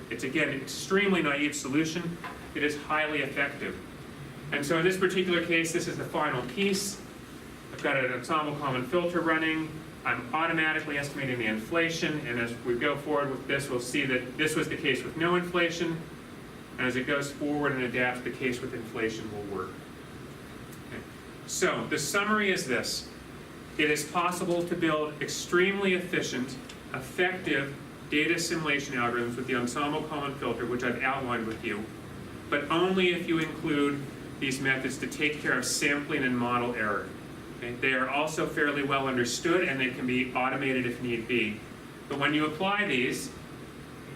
It's, again, an extremely naive solution. It is highly effective. And so in this particular case, this is the final piece. I've got an ensemble common filter running. I'm automatically estimating the inflation, and as we go forward with this, we'll see that this was the case with no inflation, and as it goes forward and adapts, the case with inflation will work. Okay. So the summary is this. It is possible to build extremely efficient, effective data assimilation algorithms with the ensemble common filter, which I've outlined with you, but only if you include these methods to take care of sampling and model error. Okay? They are also fairly well understood, and they can be automated if need be. But when you apply these,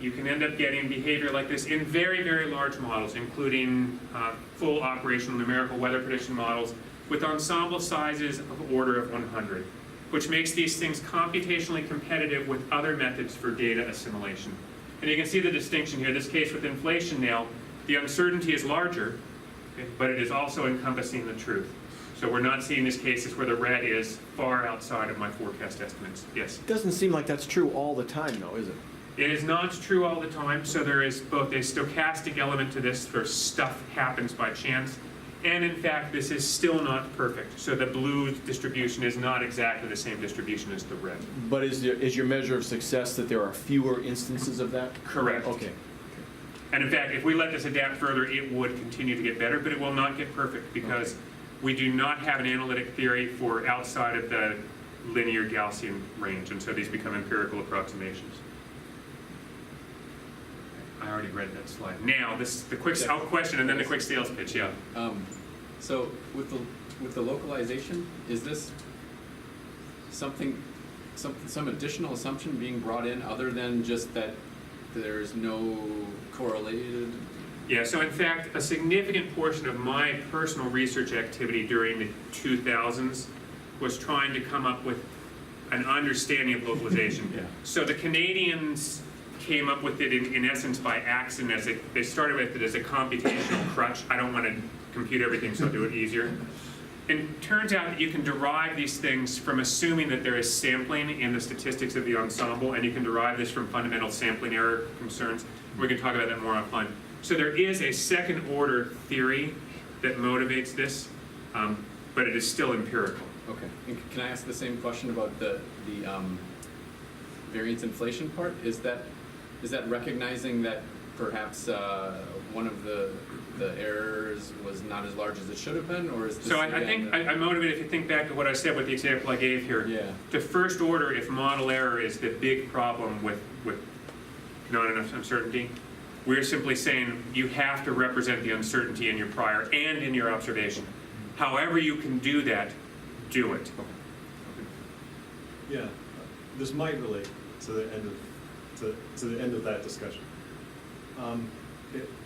you can end up getting behavior like this in very, very large models, including full operational numerical weather prediction models with ensemble sizes of order of 100, which makes these things computationally competitive with other methods for data assimilation. And you can see the distinction here. This case with inflation now, the uncertainty is larger, okay, but it is also encompassing the truth. So we're not seeing these cases where the red is far outside of my forecast estimates. Yes? It doesn't seem like that's true all the time, though, is it? It is not true all the time, so there is both a stochastic element to this where stuff happens by chance, and in fact, this is still not perfect. So the blue distribution is not exactly the same distribution as the red. But is your measure of success that there are fewer instances of that? Correct. Okay. And in fact, if we let this adapt further, it would continue to get better, but it will not get perfect because we do not have an analytic theory for outside of the linear Gaussian range, and so these become empirical approximations. I already read that slide. Now, this the quick question and then the quick sales pitch, yeah. So with the localization, is this some additional assumption being brought in other than just that there's no correlated? Yeah, so in fact, a significant portion of my personal research activity during the 2000s was trying to come up with an understanding of localization. Yeah. So the Canadians came up with it in essence by accident. They started with it as a computational crutch. I don't want to compute everything, so I'll do it easier. And it turns out that you can derive these things from assuming that there is sampling in the statistics of the ensemble, and you can derive this from fundamental sampling error concerns. We can talk about that more offline. So there is a second order theory that motivates this, but it is still empirical. Okay. And can I ask the same question about the variance inflation part? Is that recognizing that perhaps one of the errors was not as large as it should have been, or is this So I think I'm motivated if you think back to what I said with the example I gave here. Yeah. The first order, if model error is the big problem with not enough uncertainty, we're simply saying you have to represent the uncertainty in your prior and in your observation. However you can do that, do it. Yeah, this might relate to the end of that discussion.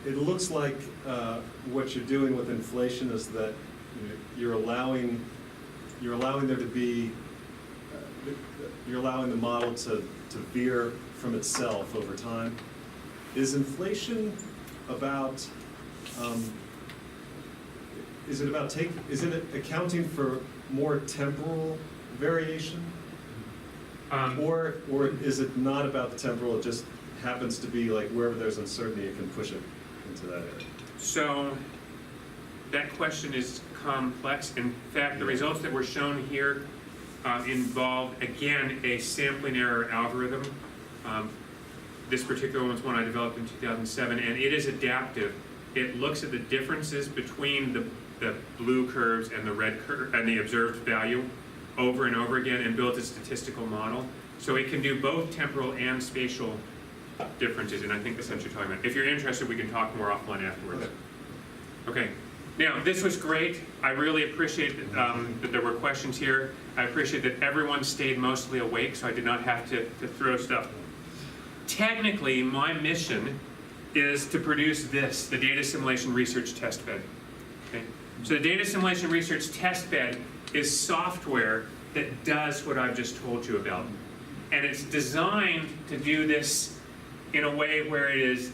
It looks like what you're doing with inflation is that you're allowing there to be you're allowing the model to veer from itself over time. Is inflation about is it accounting for more temporal variation? Or is it not about the temporal, it just happens to be like wherever there's uncertainty, it can push it into that area? So that question is complex. In fact, the results that were shown here involve, again, a sampling error algorithm. This particular one was one I developed in 2007, and it is adaptive. It looks at the differences between the blue curves and the red curve and the observed value over and over again and builds a statistical model. So it can do both temporal and spatial differences, and I think that's what you're talking about. If you're interested, we can talk more offline afterwards. Okay. Now, this was great. I really appreciate that there were questions here. I appreciate that everyone stayed mostly awake, so I did not have to throw stuff. Technically, my mission is to produce this, the Data Assimilation Research Testbed. Okay? So the Data Assimilation Research Testbed is software that does what I've just told you about. And it's designed to do this in a way where it is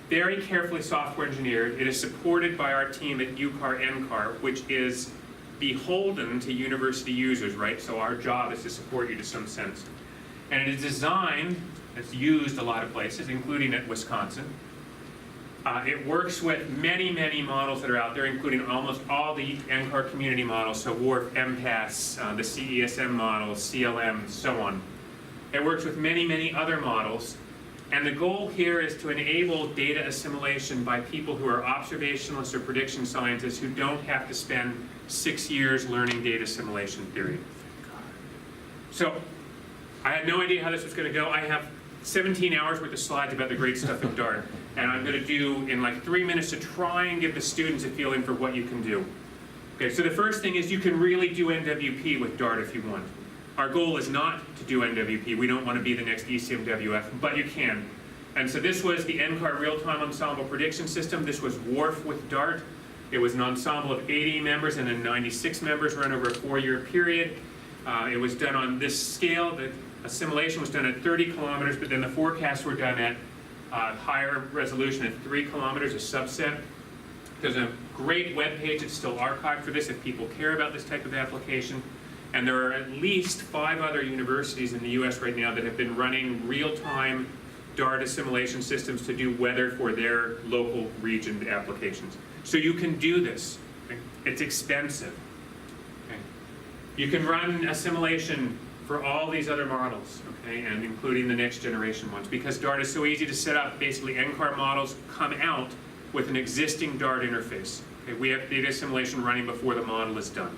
very carefully software engineered. It is supported by our team at UCAR-NCAR, which is beholden to university users, right? So our job is to support you to some sense. And it is designed, it's used a lot of places, including at Wisconsin. It works with many, many models that are out there, including almost all the NCAR community models, so WRF, MPAS, the CESM models, CLM, so on. It works with many, many other models, and the goal here is to enable data assimilation by people who are observationalists or prediction scientists who don't have to spend 6 years learning data assimilation theory. So, I had no idea how this was going to go. I have 17 hours worth of slides about the great stuff in Dart, and I'm going to do in like 3 minutes to try and give the students a feeling for what you can do. Okay, so the first thing is you can really do NWP with Dart if you want. Our goal is not to do NWP. We don't want to be the next ECMWF, but you can. And so this was the NCAR real-time ensemble prediction system. This was WRF with Dart. It was an ensemble of 80 members and then 96 members run over a 4-year period. It was done on this scale. The assimilation was done at 30 kilometers, but then the forecasts were done at higher resolution at 3 kilometers, a subset. There's a great web page that's still archived for this if people care about this type of application. And there are at least 5 other universities in the US right now that have been running real-time Dart assimilation systems to do weather for their local region applications. So you can do this. Okay? It's expensive. Okay? You can run assimilation for all these other models, okay, and including the next generation ones. Because Dart is so easy to set up, basically NCAR models come out with an existing Dart interface. Okay? We have data assimilation running before the model is done.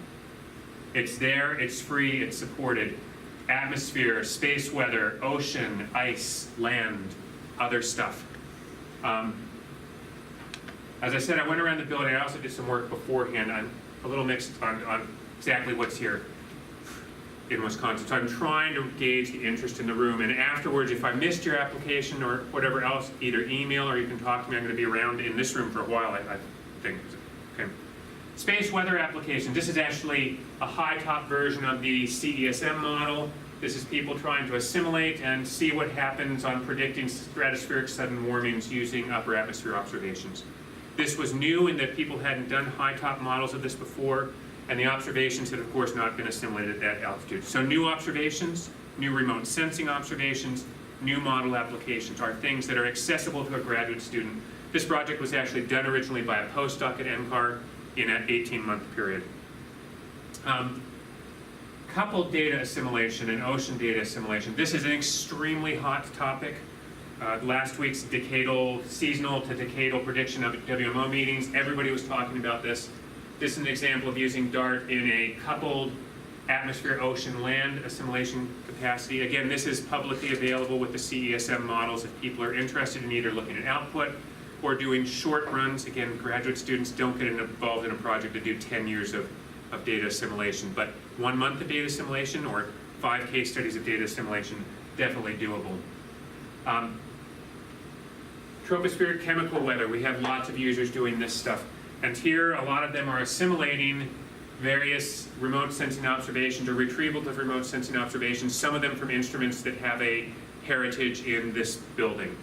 It's there, it's free, it's supported. Atmosphere, space weather, ocean, ice, land, other stuff. As I said, I went around the building. I also did some work beforehand. I'm a little mixed on exactly what's here in Wisconsin. So I'm trying to gauge the interest in the room. And afterwards, if I missed your application or whatever else, either email or you can talk to me. I'm going to be around in this room for a while, I think. Okay. Space weather application. This is actually a high-top version of the CESM model. This is people trying to assimilate and see what happens on predicting stratospheric sudden warmings using upper atmosphere observations. This was new in that people hadn't done high-top models of this before, and the observations had, of course, not been assimilated at that altitude. So new observations, new remote sensing observations, new model applications are things that are accessible to a graduate student. This project was actually done originally by a postdoc at NCAR in an 18-month period. Coupled data assimilation and ocean data assimilation. This is an extremely hot topic. Last week's seasonal to decadal prediction of WMO meetings, everybody was talking about this. This is an example of using Dart in a coupled atmosphere, ocean, land assimilation capacity. Again, this is publicly available with the CESM models if people are interested in either looking at output or doing short runs. Again, graduate students don't get involved in a project to do 10 years of data assimilation, but 1 month of data assimilation or 5 case studies of data assimilation, definitely doable. Tropospheric chemical weather, we have lots of users doing this stuff. And here, a lot of them are assimilating various remote sensing observations or retrieval of remote sensing observations, some of them from instruments that have a heritage in this building.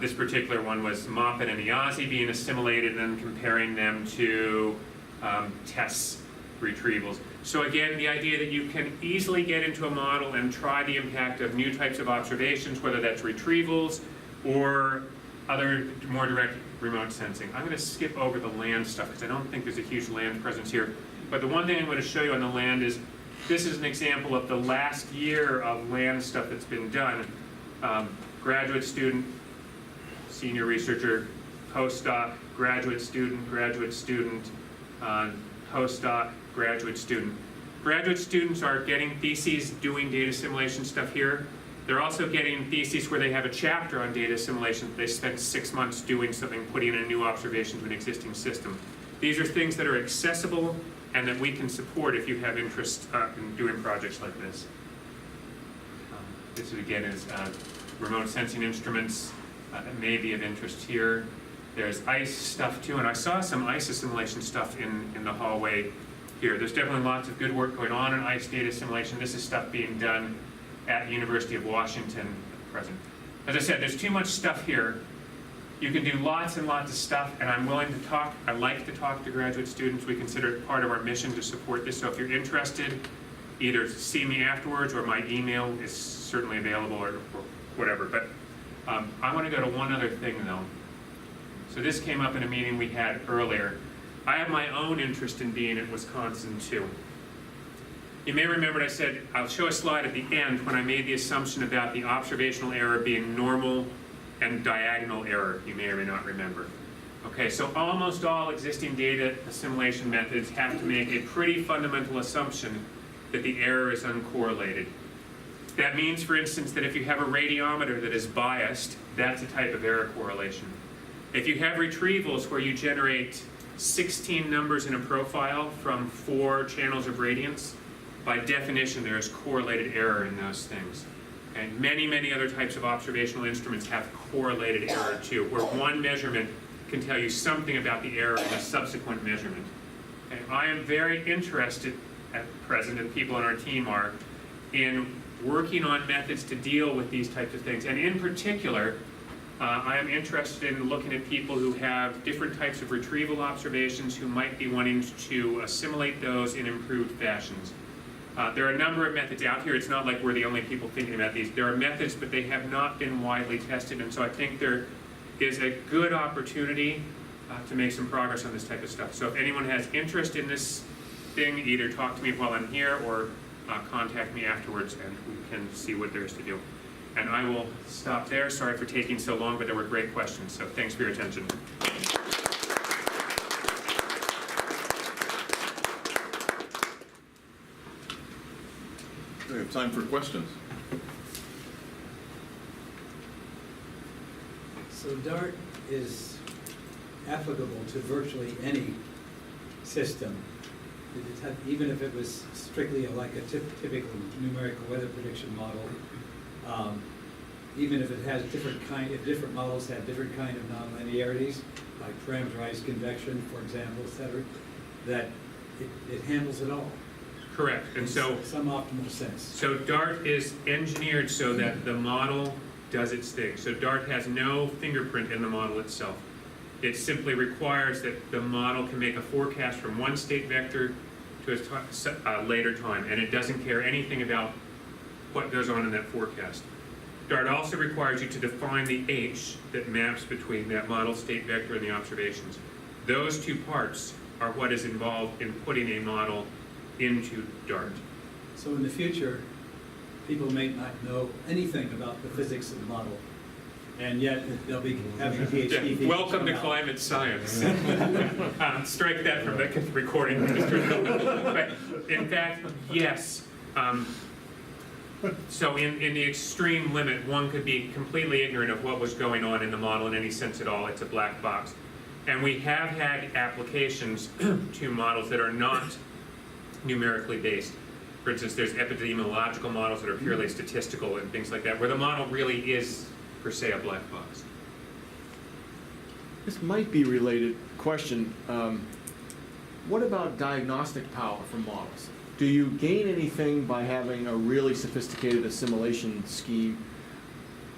This particular one was MOPPET and IASI being assimilated and then comparing them to TESS retrievals. So again, the idea that you can easily get into a model and try the impact of new types of observations, whether that's retrievals or other more direct remote sensing. I'm going to skip over the land stuff because I don't think there's a huge land presence here. But the one thing I'm going to show you on the land is this is an example of the last year of land stuff that's been done. Graduate student, senior researcher, postdoc, graduate student, postdoc, graduate student. Graduate students are getting theses doing data assimilation stuff here. They're also getting theses where they have a chapter on data assimilation. They spent 6 months doing something, putting in a new observation to an existing system. These are things that are accessible and that we can support if you have interest in doing projects like this. This again is remote sensing instruments that may be of interest here. There's ice stuff too, and I saw some ice assimilation stuff in the hallway here. There's definitely lots of good work going on in ice data assimilation. This is stuff being done at the University of Washington at present. As I said, there's too much stuff here You can do lots and lots of stuff, and I'm willing to talk. I like to talk to graduate students. We consider it part of our mission to support this. So if you're interested, either see me afterwards or my email is certainly available or whatever. But I want to go to one other thing though. So this came up in a meeting we had earlier. I have my own interest in being at Wisconsin too. You may remember I said, I'll show a slide at the end when I made the assumption about the observational error being normal and diagonal error. You may or may not remember. Okay, so almost all existing data assimilation methods have to make a pretty fundamental assumption that the error is uncorrelated. That means, for instance, that if you have a radiometer that is biased, that's a type of error correlation. If you have retrievals where you generate 16 numbers in a profile from 4 channels of radiance, by definition there is correlated error in those things. And many other types of observational instruments have correlated error too, where one measurement can tell you something about the error in a subsequent measurement. Okay, I am very interested at present, and people on our team are, in working on methods to deal with these types of things. And in particular, I am interested in looking at people who have different types of retrieval observations who might be wanting to assimilate those in improved fashions. There are a number of methods out here. It's not like we're the only people thinking about these. There are methods, but they have not been widely tested, and so I think there is a good opportunity to make some progress on this type of stuff. So if anyone has interest in this thing, either talk to me while I'm here or contact me afterwards and we can see what there is to do. And I will stop there. Sorry for taking so long, but there were great questions, so thanks for your attention. We have time for questions. So Dart is applicable to virtually any system. Even if it was strictly like a typical numerical weather prediction model, even if it has if different models have different kind of nonlinearities, like parameterized convection, for example, etc., that it handles it all. Correct, and so some optimal sense. So Dart is engineered so that the model does its thing. So Dart has no fingerprint in the model itself. It simply requires that the model can make a forecast from one state vector to a later time, and it doesn't care anything about what goes on in that forecast. Dart also requires you to define the H that maps between that model state vector and the observations. Those two parts are what is involved in putting a model into Dart. So in the future, people may not know anything about the physics of the model, and yet they'll be having PhD theses. Yeah, welcome to climate science. Strike that from the recording. But in fact, yes. So in the extreme limit, one could be completely ignorant of what was going on in the model in any sense at all. It's a black box. And we have had applications to models that are not numerically based. For instance, there's epidemiological models that are purely statistical and things like that, where the model really is, per se, a black box. This might be a related question. What about diagnostic power from models? Do you gain anything by having a really sophisticated assimilation scheme?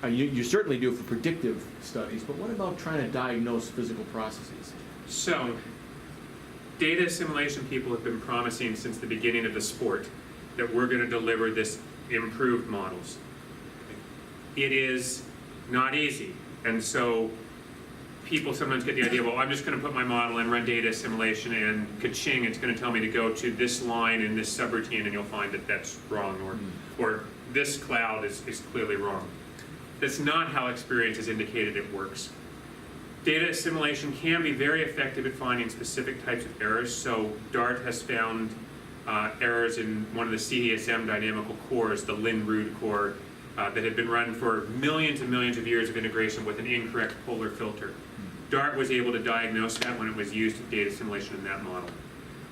You certainly do for predictive studies, but what about trying to diagnose physical processes? So, data assimilation people have been promising since the beginning of the sport that we're going to deliver this improved models. It is not easy, and so people sometimes get the idea, well, I'm just going to put my model and run data assimilation, and ka-ching, it's going to tell me to go to this line in this subroutine, and you'll find that that's wrong, or this cloud is clearly wrong. That's not how experience has indicated it works. Data assimilation can be very effective at finding specific types of errors. So Dart has found errors in one of the CDSM dynamical cores, the Lin-Rude core, that had been run for millions and millions of years of integration with an incorrect polar filter. Dart was able to diagnose that when it was used in data assimilation in that model.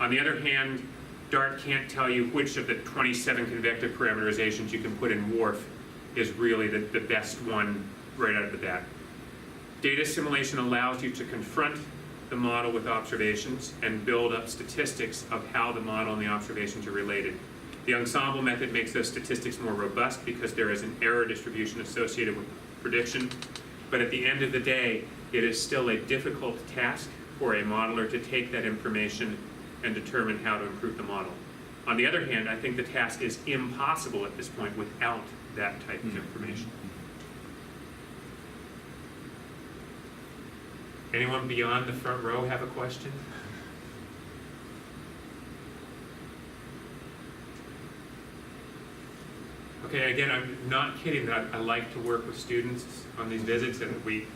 On the other hand, Dart can't tell you which of the 27 convective parameterizations you can put in WRF is really the best one right out of the bat. Data assimilation allows you to confront the model with observations and build up statistics of how the model and the observations are related. The Ensemble method makes those statistics more robust because there is an error distribution associated with prediction. But at the end of the day, it is still a difficult task for a modeler to take that information and determine how to improve the model. On the other hand, I think the task is impossible at this point without that type of information. Anyone beyond the front row have a question? Okay, again, I'm not kidding that I like to work with students on these visits, and we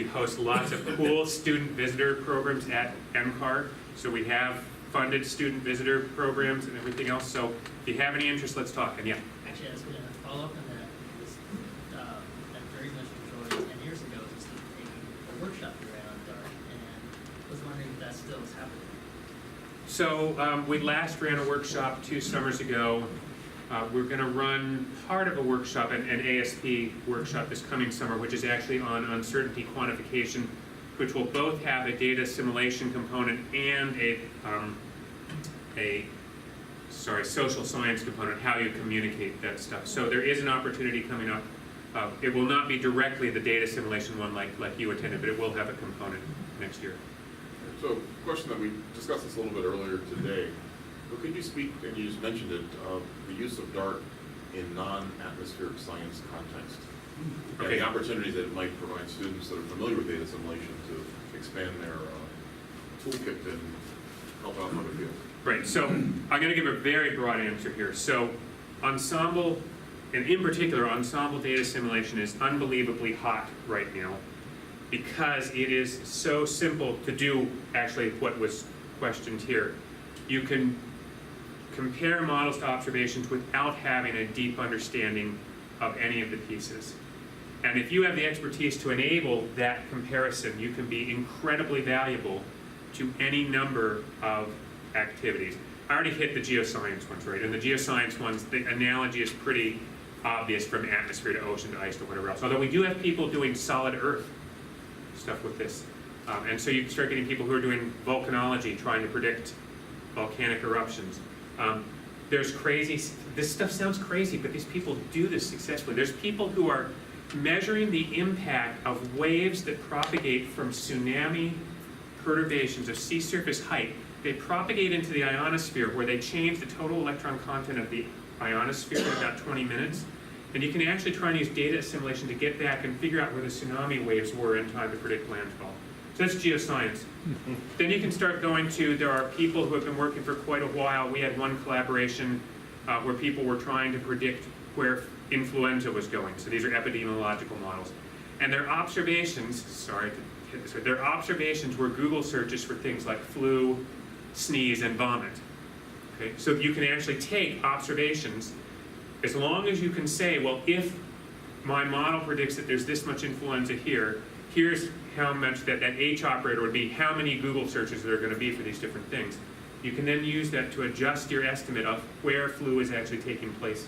host lots of cool student visitor programs at MCAR. So we have funded student visitor programs and everything else. So if you have any interest, let's talk. And yeah. Actually, I was going to follow up on that. It was that very much enjoyed 10 years ago, just a workshop you ran on Dart, and was wondering if that still is happening. So we last ran a workshop 2 summers ago. We're going to run part of a workshop, an ASP workshop this coming summer, which is actually on uncertainty quantification, which will both have a data assimilation component and a social science component, how you communicate that stuff. So there is an opportunity coming up. It will not be directly the data assimilation one like you attended, but it will have a component next year. So, question that we discussed this a little bit earlier today, but could you speak, and you just mentioned it, the use of Dart in non-atmospheric science context? And Okay. the opportunities that it might provide students that are familiar with data assimilation to expand their toolkit and help out in other fields. Right, so I'm going to give a very broad answer here. So Ensemble, and in particular Ensemble data assimilation, is unbelievably hot right now because it is so simple to do actually what was questioned here. You can compare models to observations without having a deep understanding of any of the pieces. And if you have the expertise to enable that comparison, you can be incredibly valuable to any number of activities. I already hit the geoscience ones, right? And the geoscience ones, the analogy is pretty obvious from atmosphere to ocean to ice to whatever else. Although we do have people doing solid earth stuff with this. And so you start getting people who are doing volcanology, trying to predict volcanic eruptions. There's crazy, this stuff sounds crazy, but these people do this successfully. There's people who are measuring the impact of waves that propagate from tsunami perturbations of sea surface height. They propagate into the ionosphere, where they change the total electron content of the ionosphere in about 20 minutes. And you can actually try and use data assimilation to get back and figure out where the tsunami waves were in time to predict landfall. So that's geoscience. Then you can start going to, there are people who have been working for quite a while. We had one collaboration where people were trying to predict where influenza was going. So these are epidemiological models. And their observations, sorry to hit this, their observations were Google searches for things like flu, sneeze, and vomit. Okay, so you can actually take observations, as long as you can say, well, if my model predicts that there's this much influenza here, here's how much that H operator would be, how many Google searches there are going to be for these different things. You can then use that to adjust your estimate of where flu is actually taking place.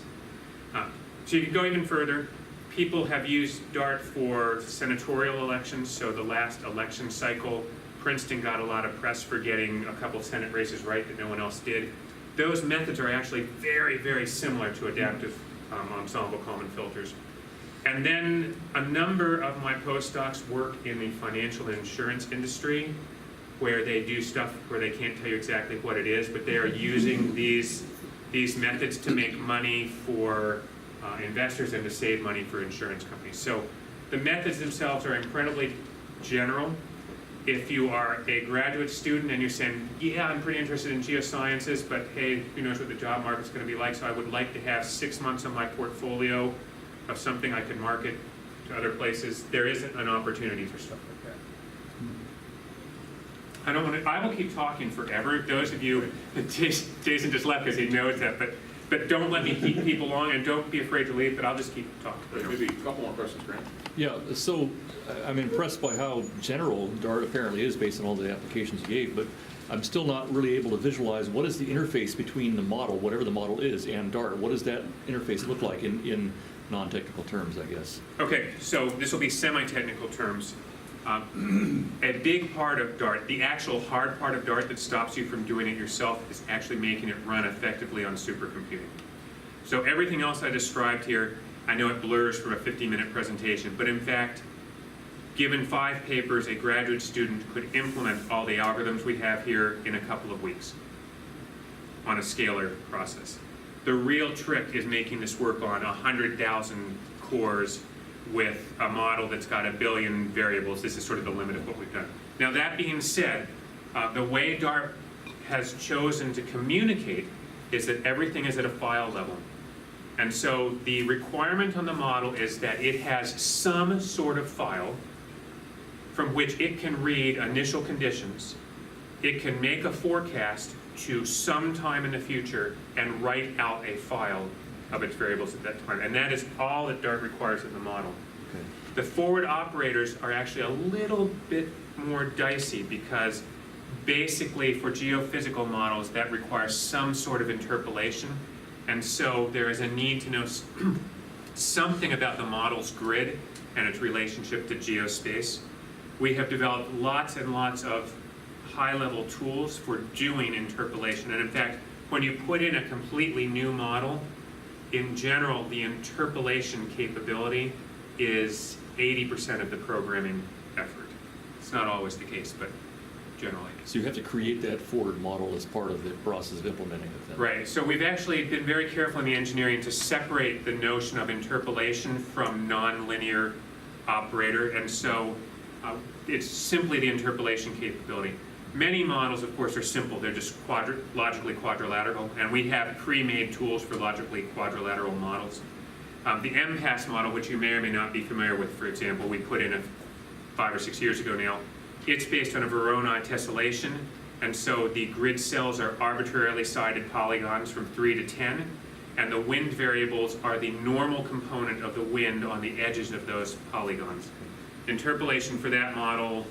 So you can go even further. People have used Dart for senatorial elections. So the last election cycle, Princeton got a lot of press for getting a couple Senate races right that no one else did. Those methods are actually very, very similar to adaptive ensemble Kalman filters. And then a number of my postdocs work in the financial and insurance industry, where they do stuff where they can't tell you exactly what it is, but they are using these methods to make money for investors and to save money for insurance companies. So the methods themselves are incredibly general. If you are a graduate student and you're saying, yeah, I'm pretty interested in geosciences, but hey, who knows what the job market's going to be like, so I would like to have 6 months on my portfolio of something I can market to other places, there isn't an opportunity for stuff like that. I will keep talking forever. Those of you, Jason just left because he knows that, but don't let me keep people long, and don't be afraid to leave, but I'll just keep talking. Maybe a couple more questions, Grant. Yeah, so I'm impressed by how general Dart apparently is based on all the applications you gave, but I'm still not really able to visualize what is the interface between the model, whatever the model is, and Dart. What does that interface look like in non-technical terms, I guess? Okay, so this will be semi-technical terms. A big part of Dart, the actual hard part of Dart that stops you from doing it yourself, is actually making it run effectively on supercomputing. So everything else I described here, I know it blurs from a 50-minute presentation, but in fact, given 5 papers, a graduate student could implement all the algorithms we have here in a couple of weeks on a scalar process. The real trick is making this work on 100,000 cores with a model that's got 1 billion variables. This is sort of the limit of what we've done. Now, that being said, the way Dart has chosen to communicate is that everything is at a file level. And so the requirement on the model is that it has some sort of file from which it can read initial conditions. It can make a forecast to some time in the future and write out a file of its variables at that time. And that is all that Dart requires in the model. Okay. The forward operators are actually a little bit more dicey because basically for geophysical models that requires some sort of interpolation. And so there is a need to know something about the model's grid and its relationship to geospace. We have developed lots and lots of high-level tools for doing interpolation. And in fact, when you put in a completely new model, in general, the interpolation capability is 80% of the programming effort. It's not always the case, but generally. So you have to create that forward model as part of the process of implementing it then? Right, so we've actually been very careful in the engineering to separate the notion of interpolation from nonlinear operator, and so it's simply the interpolation capability. Many models, of course, are simple. They're just logically quadrilateral, and we have pre-made tools for logically quadrilateral models. The MPAS model, which you may or may not be familiar with, for example, we put in 5 or 6 years ago now. It's based on a Voronoi tessellation, and so the grid cells are arbitrarily sided polygons from 3 to 10, and the wind variables are the normal component of the wind on the edges of those polygons. Interpolation for that model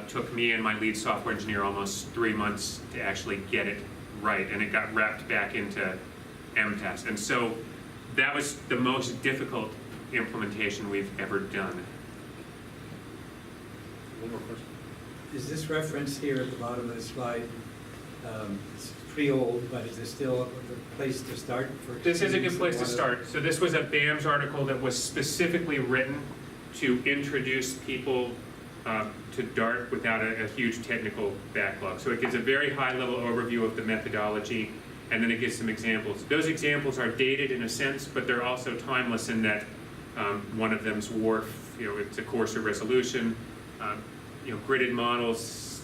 took me and my lead software engineer almost 3 months to actually get it right, and it got wrapped back into MTAS. And so that was the most difficult implementation we've ever done. One more question. Is this reference here at the bottom of the slide, it's pretty old, but is this still a place to start for? This is a good place to start. So this was a BAMS article that was specifically written to introduce people to Dart without a huge technical backlog. So it gives a very high-level overview of the methodology, and then it gives some examples. Those examples are dated in a sense, but they're also timeless in that one of them's WRF, it's a coarser resolution. Gridded models,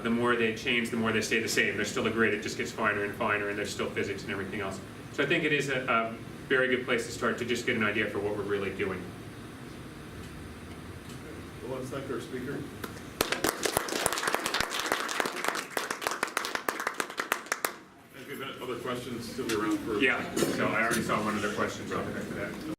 the more they change, the more they stay the same. They're still a grid, it just gets finer and finer, and there's still physics and everything else. So I think it is a very good place to start to just get an idea for what we're really doing. Well, let's thank our speaker. If you have other questions, still be around for. Yeah, so I already saw one of their questions, so I'll be back to that.